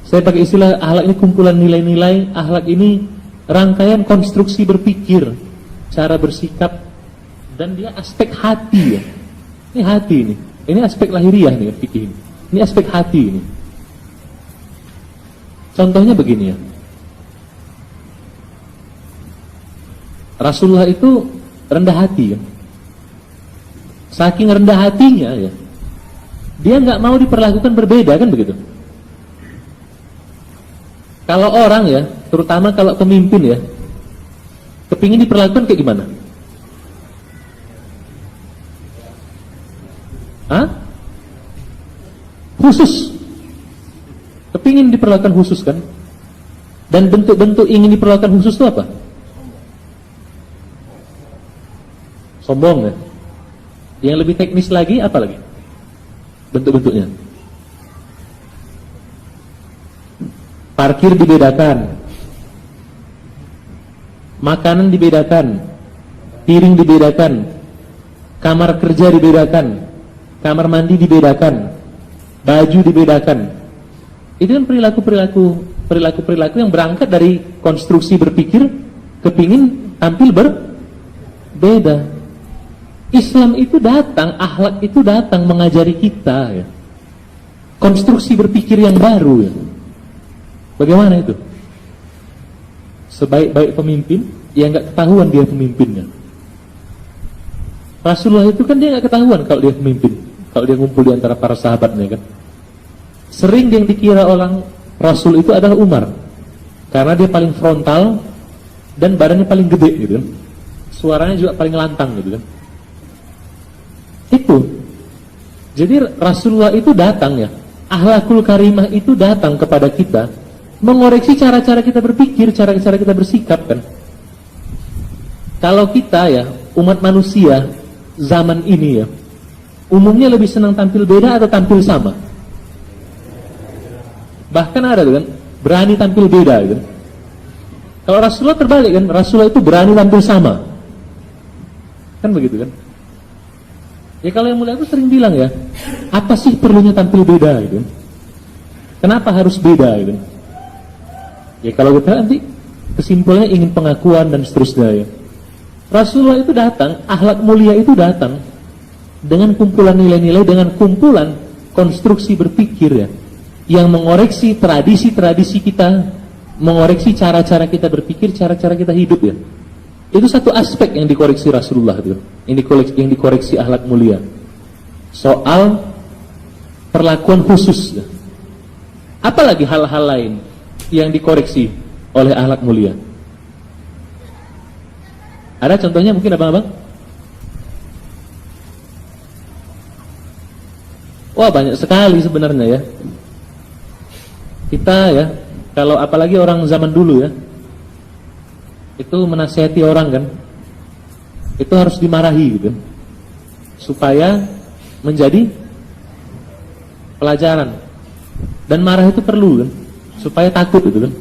Saya pakai istilah akhlak ini kumpulan nilai-nilai, akhlak ini rangkaian konstruksi berpikir, cara bersikap, dan dia aspek hati ya. Ini hati ini. Ini aspek lahiriah nih fikih ini. Ini aspek hati ini. Contohnya begini ya. Rasulullah itu rendah hati ya. Saking rendah hatinya ya, dia nggak mau diperlakukan berbeda kan begitu. Kalau orang ya, terutama kalau pemimpin ya, kepingin diperlakukan kayak gimana? Hah? Khusus. Kepingin diperlakukan khusus kan? Dan bentuk-bentuk ingin diperlakukan khusus itu apa? Sombong ya? Yang lebih teknis lagi apa lagi? Bentuk-bentuknya. Parkir dibedakan, makanan dibedakan, piring dibedakan, kamar kerja dibedakan, kamar mandi dibedakan, baju dibedakan. Itu kan perilaku yang berangkat dari konstruksi berpikir kepingin tampil berbeda. Islam itu datang, akhlak itu datang mengajari kita ya, konstruksi berpikir yang baru ya. Bagaimana itu? Sebaik-baik pemimpin, ya nggak ketahuan dia pemimpinnya. Rasulullah itu kan dia nggak ketahuan kalau dia pemimpin, kalau dia ngumpul di antara para sahabatnya kan. Sering yang dikira orang Rasul itu adalah Umar, karena dia paling frontal dan badannya paling gede gitu kan. Suaranya juga paling lantang gitu kan. Itu. Jadi Rasulullah itu datang ya, akhlakul karimah itu datang kepada kita, mengoreksi cara-cara kita berpikir, cara-cara kita bersikap kan. Kalau kita ya, umat manusia zaman ini ya, umumnya lebih senang tampil beda atau tampil sama? Bahkan ada kan, berani tampil beda gitu. Kalau Rasulullah terbalik kan, Rasulullah itu berani tampil sama. Kan begitu kan? Ya kalau yang mulia itu sering bilang ya, apa sih perlunya tampil beda gitu? Kenapa harus beda gitu? Ya kalau kita nanti kesimpulannya ingin pengakuan dan seterusnya ya. Rasulullah itu datang, akhlak mulia itu datang dengan kumpulan nilai-nilai, dengan kumpulan konstruksi berpikir ya, yang mengoreksi tradisi-tradisi kita, mengoreksi cara-cara kita berpikir, cara-cara kita hidup ya. Itu satu aspek yang dikoreksi Rasulullah itu, yang dikoreksi akhlak mulia. Soal perlakuan khusus ya. Apalagi hal-hal lain yang dikoreksi oleh akhlak mulia? Ada contohnya mungkin abang-abang? Wah, banyak sekali sebenarnya ya. Kita ya, kalau apalagi orang zaman dulu ya, itu menasihati orang kan, itu harus dimarahi gitu, supaya menjadi pelajaran. Dan marah itu perlu kan, supaya takut gitu kan.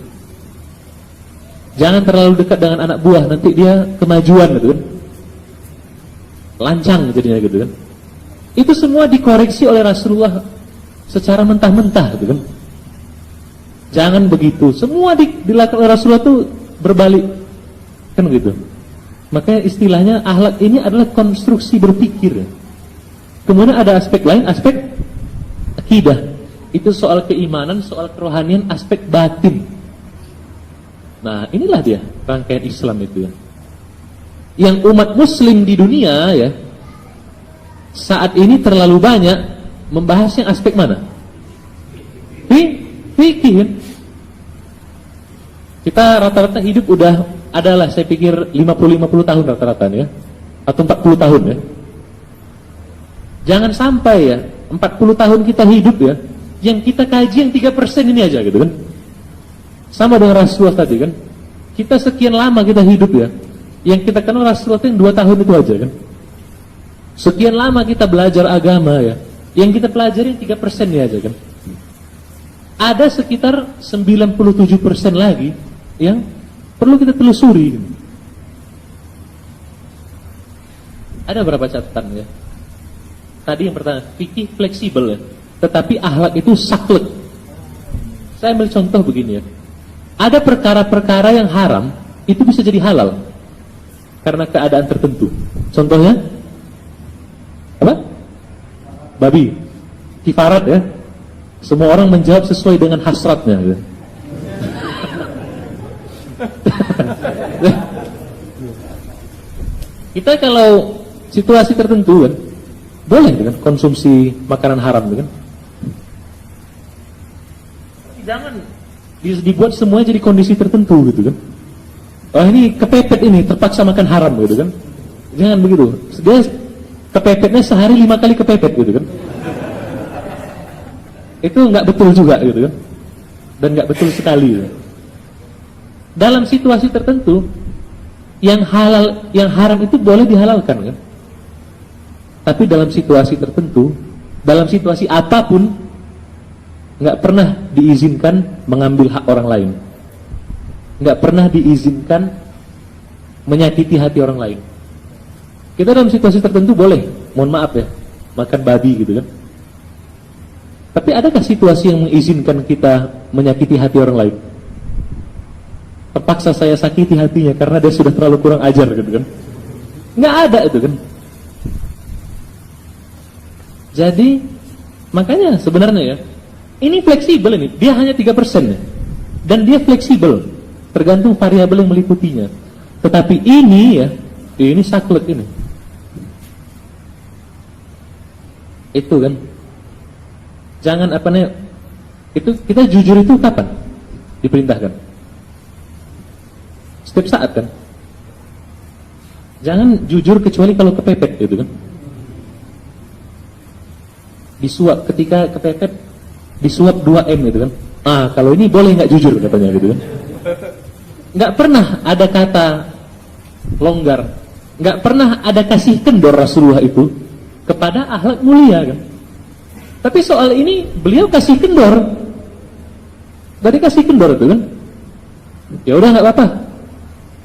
Jangan terlalu dekat dengan anak buah, nanti dia kemajuan gitu kan, lancang jadinya gitu kan. Itu semua dikoreksi oleh Rasulullah secara mentah-mentah gitu kan. Jangan begitu, semua dilakukan oleh Rasulullah itu berbalik kan gitu. Makanya istilahnya akhlak ini adalah konstruksi berpikir. Kemudian ada aspek lain, aspek akidah. Itu soal keimanan, soal kerohanian, aspek batin. Nah, inilah dia rangkaian Islam itu ya. Yang umat muslim di dunia ya, saat ini terlalu banyak membahas yang aspek mana? Fikih kan? Kita rata-rata hidup udah adalah saya pikir 50 tahun rata-rata ya, atau 40 tahun ya. Jangan sampai ya 40 tahun kita hidup ya, yang kita kaji yang 3% ini aja gitu kan. Sama dengan Rasulullah tadi kan, kita sekian lama kita hidup ya, yang kita kenal Rasulullah yang 2 tahun itu aja kan. Sekian lama kita belajar agama ya, yang kita pelajari 3% ini aja kan. Ada sekitar 97% lagi yang perlu kita telusuri. Ada berapa catatan ya? Tadi yang pertama, fikih fleksibel ya, tetapi akhlak itu saklek. Saya ambil contoh begini ya. Ada perkara-perkara yang haram itu bisa jadi halal karena keadaan tertentu. Contohnya apa? Babi, kifarat ya. Semua orang menjawab sesuai dengan hasratnya gitu. Kita kalau situasi tertentu kan boleh kan konsumsi makanan haram kan. Jangan dibuat semuanya jadi kondisi tertentu gitu kan. Oh ini kepepet ini terpaksa makan haram gitu kan. Jangan begitu. Dia kepepetnya sehari 5 kali kepepet gitu kan. Itu nggak betul juga gitu kan. Dan nggak betul sekali gitu. Dalam situasi tertentu yang halal, yang haram itu boleh dihalalkan kan. Tapi dalam situasi tertentu, dalam situasi apapun nggak pernah diizinkan mengambil hak orang lain, nggak pernah diizinkan menyakiti hati orang lain. Kita dalam situasi tertentu boleh, mohon maaf ya, makan babi gitu kan. Tapi adakah situasi yang mengizinkan kita menyakiti hati orang lain? Terpaksa saya sakiti hatinya karena dia sudah terlalu kurang ajar gitu kan. Nggak ada itu kan. Jadi makanya sebenarnya ya, ini fleksibel ini, dia hanya 3% ya. Dan dia fleksibel, tergantung variabel yang meliputinya. Tetapi ini ya, ini saklek ini. Itu kan. Jangan apa namanya, itu kita jujur itu kapan diperintahkan? Setiap saat kan. Jangan jujur kecuali kalau kepepet gitu kan. Disuap, ketika kepepet disuap 2M gitu kan. Ah, kalau ini boleh nggak jujur katanya gitu kan. Nggak pernah ada kata longgar, nggak pernah ada kasih kendor Rasulullah itu kepada akhlak mulia kan. Tapi soal ini beliau kasih kendor. Tadi kasih kendor itu kan. Ya udah nggak apa-apa.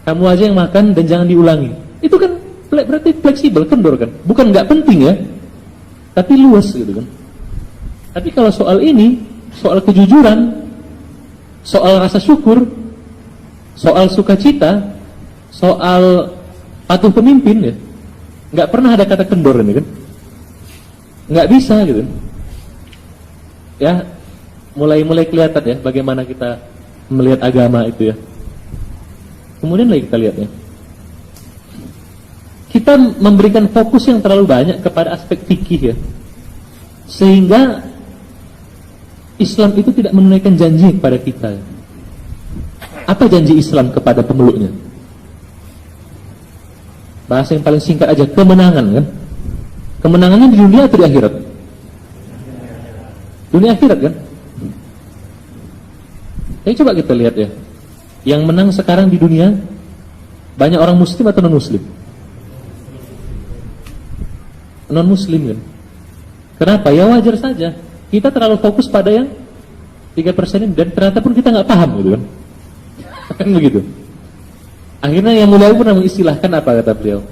Kamu aja yang makan dan jangan diulangi. Itu kan berarti fleksibel, kendor kan. Bukan nggak penting ya, tapi luas gitu kan. Tapi kalau soal ini, soal kejujuran, soal rasa syukur, soal sukacita, soal patuh pemimpin ya, nggak pernah ada kata kendor ini kan. Nggak bisa gitu. Ya, mulai kelihatan ya bagaimana kita melihat agama itu ya. Kemudian lagi kita lihat ya, kita memberikan fokus yang terlalu banyak kepada aspek fikih ya, sehingga Islam itu tidak menunaikan janji kepada kita. Apa janji Islam kepada pemeluknya? Bahasa yang paling singkat aja, kemenangan kan? Kemenangannya di dunia atau di akhirat? Dunia akhirat kan? Jadi coba kita lihat ya, yang menang sekarang di dunia banyak orang muslim atau non muslim? Non muslim kan? Kenapa? Ya wajar saja. Kita terlalu fokus pada yang 3% ini, dan ternyata pun kita nggak paham gitu kan? Kan begitu. Akhirnya yang mulia pun mengistilahkan apa kata beliau?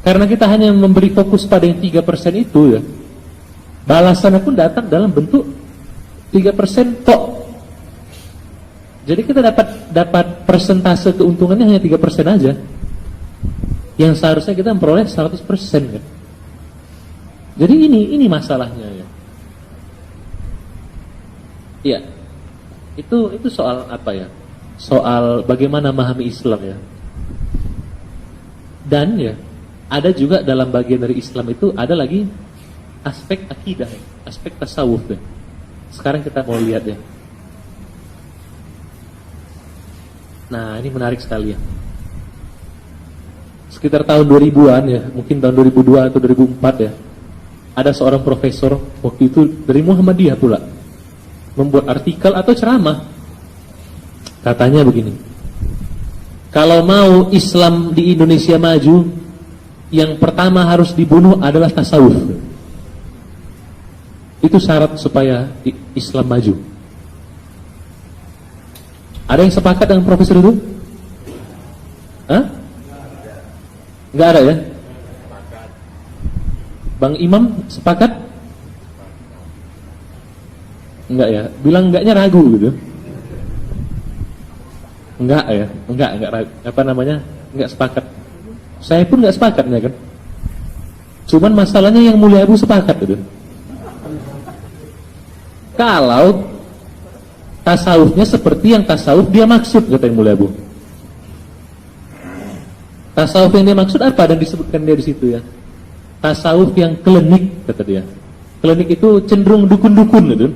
Karena kita hanya memberi fokus pada yang 3% itu ya, balasannya pun datang dalam bentuk 3% tok. Jadi kita dapat persentase keuntungannya hanya 3% aja, yang seharusnya kita memperoleh 100% kan? Jadi ini masalahnya ya. Ya, itu soal apa ya? Soal bagaimana memahami Islam ya. Dan ya, ada juga dalam bagian dari Islam itu ada lagi aspek akidah, aspek tasawuf ya. Sekarang kita mau lihat ya. Nah, ini menarik sekali ya. Sekitar tahun 2000-an ya, mungkin tahun 2002 atau 2004 ya. Ada seorang profesor waktu itu dari Muhammadiyah pula, membuat artikel atau ceramah. Katanya begini, kalau mau Islam di Indonesia maju, yang pertama harus dibunuh adalah tasawuf. Itu syarat supaya Islam maju. Ada yang sepakat dengan profesor itu? Hah? Enggak ada ya? Bang Imam sepakat? Enggak ya? Bilang enggaknya ragu gitu. Enggak ya? Enggak ragu. Apa namanya? Enggak sepakat. Saya pun enggak sepakat ya kan? Cuman masalahnya yang mulia Abu sepakat gitu. Kalau tasawufnya seperti yang tasawuf dia maksud, kata yang mulia Abu. Tasawuf yang dia maksud apa dan disebutkan dia di situ ya? Tasawuf yang klinik, kata dia. Klinik itu cenderung dukun-dukun gitu.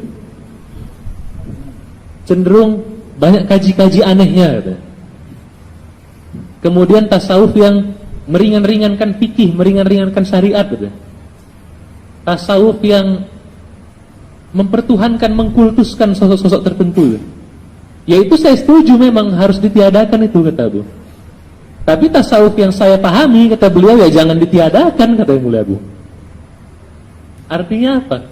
Cenderung banyak kaji-kaji anehnya gitu. Kemudian tasawuf yang meringan-ringankan fikih, meringan-ringankan syariat gitu. Tasawuf yang mempertuhankan, mengkultuskan sosok-sosok tertentu. Yaitu saya setuju memang harus ditiadakan itu, kata Abu. Tapi tasawuf yang saya pahami, kata beliau, ya jangan ditiadakan, kata yang mulia Abu. Artinya apa?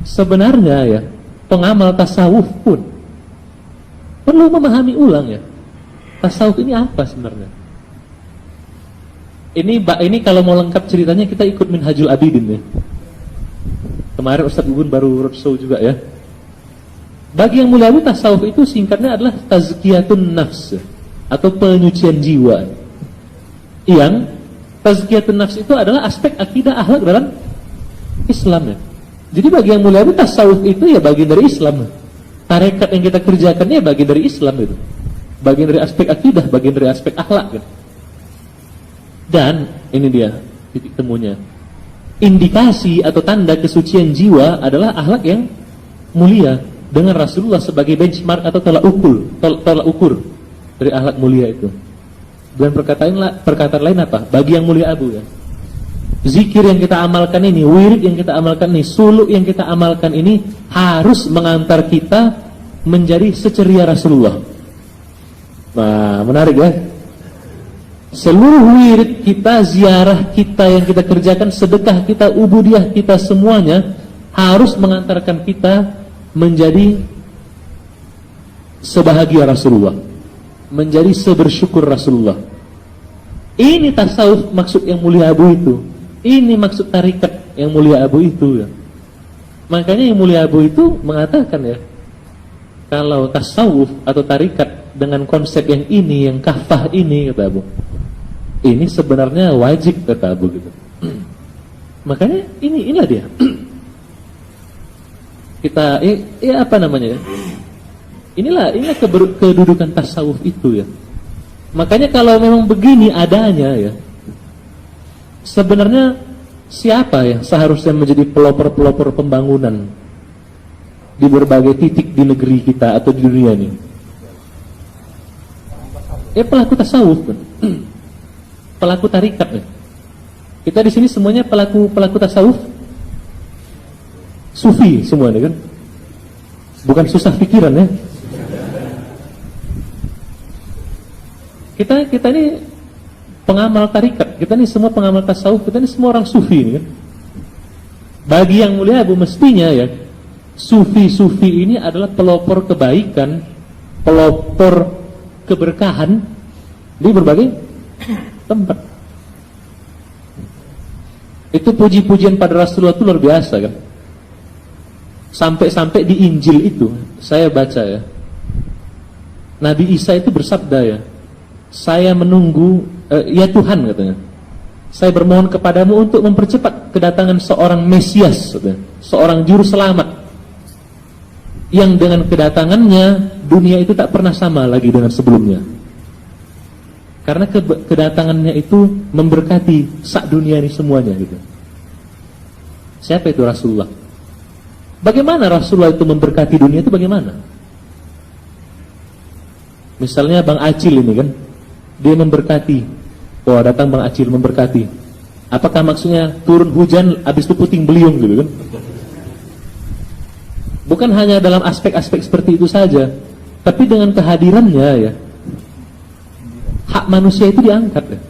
Sebenarnya ya, pengamal tasawuf pun perlu memahami ulang ya, tasawuf ini apa sebenarnya. Ini kalau mau lengkap ceritanya kita ikut Minhajul Abidin ya. Kemarin Ustadz Ubun baru roadshow juga ya. Bagi yang mulia Abu, tasawuf itu singkatnya adalah tazkiyatun nafs atau penyucian jiwa. Yang tazkiyatun nafs itu adalah aspek akidah akhlak dalam Islam ya. Jadi bagi yang mulia Abu, tasawuf itu ya bagian dari Islam. Tarekat yang kita kerjakan ya bagian dari Islam itu. Bagian dari aspek akidah, bagian dari aspek akhlak gitu. Dan ini dia titik temunya. Indikasi atau tanda kesucian jiwa adalah akhlak yang mulia dengan Rasulullah sebagai benchmark atau tolak ukur dari akhlak mulia itu. Dan perkataan lain apa? Bagi yang mulia Abu ya. Zikir yang kita amalkan ini, wirid yang kita amalkan ini, suluk yang kita amalkan ini harus mengantar kita menjadi seceria Rasulullah. Nah, menarik ya. Seluruh wirid kita, ziarah kita yang kita kerjakan, sedekah kita, ubudiyah kita, semuanya harus mengantarkan kita menjadi sebahagia Rasulullah, menjadi sebersyukur Rasulullah. Ini tasawuf maksud yang mulia Abu itu. Ini maksud tarikat yang mulia Abu itu ya. Makanya yang mulia Abu itu mengatakan ya, kalau tasawuf atau tarikat dengan konsep yang ini, yang kafah ini, kata Abu, ini sebenarnya wajib, kata Abu gitu. Makanya inilah dia. Kita apa namanya ya? Inilah kedudukan tasawuf itu ya. Makanya kalau memang begini adanya ya, sebenarnya siapa yang seharusnya menjadi pelopor-pelopor pembangunan di berbagai titik di negeri kita atau di dunia ini? Ya pelaku tasawuf kan. pelaku tarikat nih. Kita di sini semuanya pelaku tasawuf, sufi semuanya kan, bukan susah pikiran ya. Kita ini pengamal tarikat, kita ini semua pengamal tasawuf, kita ini semua orang sufi ini kan. Bagi yang mulia Bu, mestinya ya, sufi-sufi ini adalah pelopor kebaikan, pelopor keberkahan di berbagai tempat. Itu puji-pujian pada Rasulullah itu luar biasa kan. Sampai-sampai di Injil itu saya baca ya, Nabi Isa itu bersabda ya, saya menunggu, ya Tuhan katanya, saya bermohon kepadamu untuk mempercepat kedatangan seorang Mesias, katanya, seorang juru selamat, yang dengan kedatangannya dunia itu tak pernah sama lagi dengan sebelumnya. Karena kedatangannya itu memberkati sak dunia ini semuanya gitu. Siapa itu Rasulullah? Bagaimana Rasulullah itu memberkati dunia itu bagaimana? Misalnya Bang Acil ini kan, dia memberkati. Wah, datang Bang Acil memberkati. Apakah maksudnya turun hujan habis itu puting beliung gitu kan? Bukan hanya dalam aspek-aspek seperti itu saja, tapi dengan kehadirannya ya, hak manusia itu diangkat ya.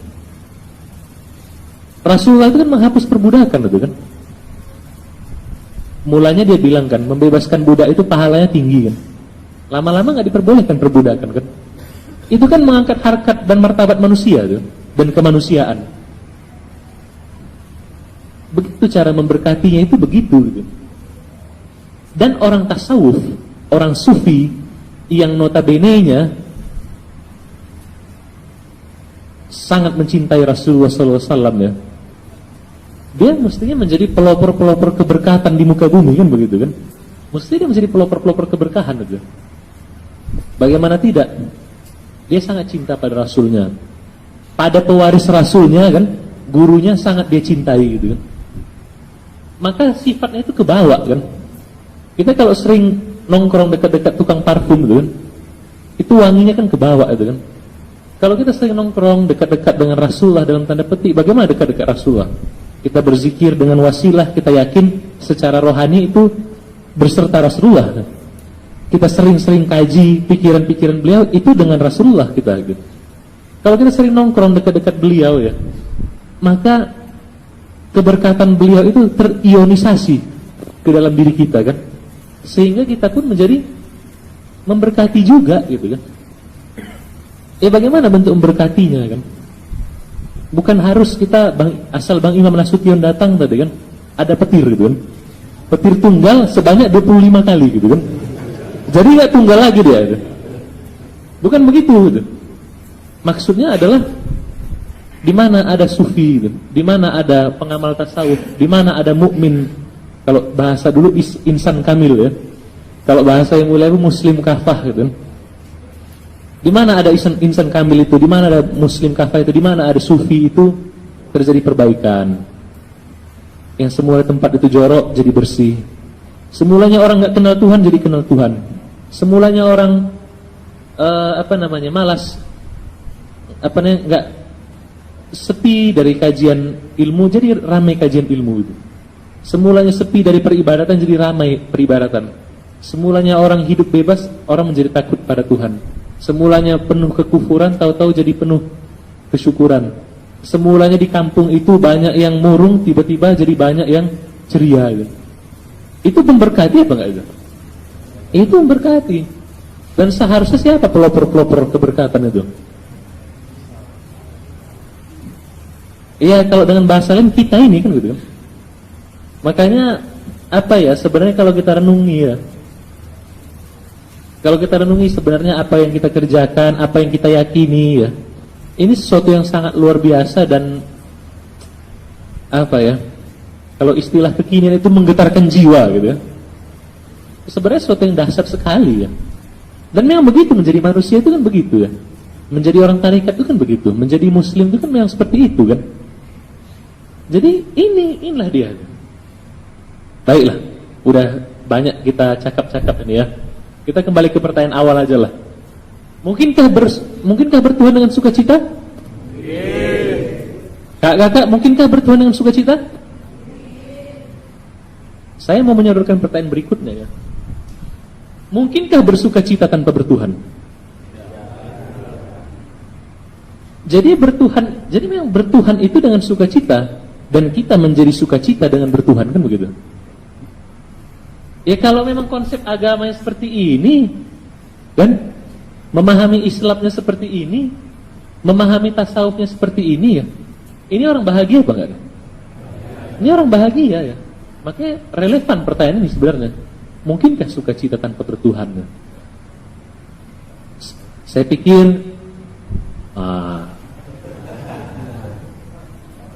Rasulullah itu kan menghapus perbudakan itu kan. Mulanya dia bilang kan, membebaskan budak itu pahalanya tinggi kan. Lama-lama nggak diperbolehkan perbudakan kan. Itu kan mengangkat harkat dan martabat manusia tuh, dan kemanusiaan. Begitu cara memberkatinya itu begitu gitu. Dan orang tasawuf, orang sufi yang notabene-nya sangat mencintai Rasulullah SAW ya, dia mestinya menjadi pelopor-pelopor keberkatan di muka bumi kan begitu kan. Mestinya dia menjadi pelopor-pelopor keberkahan itu. Bagaimana tidak? Dia sangat cinta pada Rasulnya, pada pewaris Rasulnya kan, gurunya sangat dia cintai gitu kan. Maka sifatnya itu kebawa kan. Kita kalau sering nongkrong dekat-dekat tukang parfum gitu kan, itu wanginya kan kebawa itu kan. Kalau kita sering nongkrong dekat-dekat dengan Rasulullah dalam tanda petik, bagaimana dekat-dekat Rasulullah? Kita berzikir dengan wasilah, kita yakin secara rohani itu berserta Rasulullah kan? Kita sering-sering kaji pikiran-pikiran beliau itu dengan Rasulullah kita gitu. Kalau kita sering nongkrong dekat-dekat beliau ya, maka keberkatan beliau itu terionisasi ke dalam diri kita kan, sehingga kita pun menjadi memberkati juga gitu kan. Bagaimana bentuk memberkatinya kan? Bukan harus kita asal Bang Imam Nasution datang tadi kan, ada petir gitu kan, petir tunggal sebanyak 25 kali gitu kan. Jadi nggak tunggal lagi dia gitu. Bukan begitu gitu. Maksudnya adalah di mana ada sufi gitu, di mana ada pengamal tasawuf, di mana ada mukmin. Kalau bahasa dulu insan kamil ya. Kalau bahasa yang mulai muslim kafah gitu kan. Di mana ada insan kamil itu, di mana ada muslim kafah itu, di mana ada sufi itu, terjadi perbaikan. Yang semula tempat itu jorok jadi bersih. Semulanya orang nggak kenal Tuhan jadi kenal Tuhan. Semulanya orang malas, nggak sepi dari kajian ilmu jadi ramai kajian ilmu itu. Semulanya sepi dari peribadatan jadi ramai peribadatan. Semulanya orang hidup bebas, orang menjadi takut pada Tuhan. Semulanya penuh kekufuran, tahu-tahu jadi penuh kesyukuran. Semulanya di kampung itu banyak yang murung, tiba-tiba jadi banyak yang ceria gitu. Itu memberkati apa enggak itu? Itu memberkati. Dan seharusnya siapa pelopor-pelopor keberkatan itu? Iya, kalau dengan bahasa lain kita ini kan gitu kan. Makanya apa ya, sebenarnya kalau kita renungi ya, kalau kita renungi sebenarnya apa yang kita kerjakan, apa yang kita yakini ya, ini sesuatu yang sangat luar biasa dan apa ya, kalau istilah kekinian itu menggetarkan jiwa gitu ya. Sebenarnya sesuatu yang dahsyat sekali ya. Dan memang begitu, menjadi manusia itu kan begitu ya. Menjadi orang tarikat itu kan begitu, menjadi muslim itu kan memang seperti itu kan. Jadi inilah dia. Baiklah, udah banyak kita cakap-cakap ini ya. Kita kembali ke pertanyaan awal aja lah. Mungkinkah bertuhan dengan sukacita? Kakak, mungkinkah bertuhan dengan sukacita? Saya mau menyodorkan pertanyaan berikutnya ya. Mungkinkah bersukacita tanpa bertuhan? Jadi memang bertuhan itu dengan sukacita, dan kita menjadi sukacita dengan bertuhan, kan begitu? Ya kalau memang konsep agamanya seperti ini, kan, memahami Islamnya seperti ini, memahami tasawufnya seperti ini ya, ini orang bahagia apa enggak? Ini orang bahagia ya. Makanya relevan pertanyaan ini sebenarnya. Mungkinkah sukacita tanpa bertuhan? Saya pikir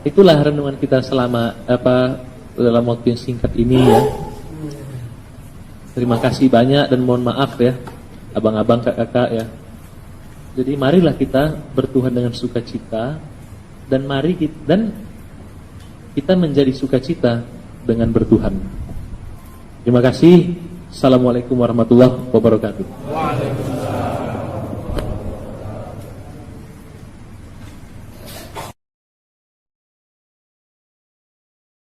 itulah renungan kita selama dalam waktu yang singkat ini ya. Terima kasih banyak dan mohon maaf ya, abang-abang, kakak-kakak ya. Jadi marilah kita bertuhan dengan sukacita, dan kita menjadi sukacita dengan bertuhan. Terima kasih. Assalamualaikum warahmatullahi wabarakatuh.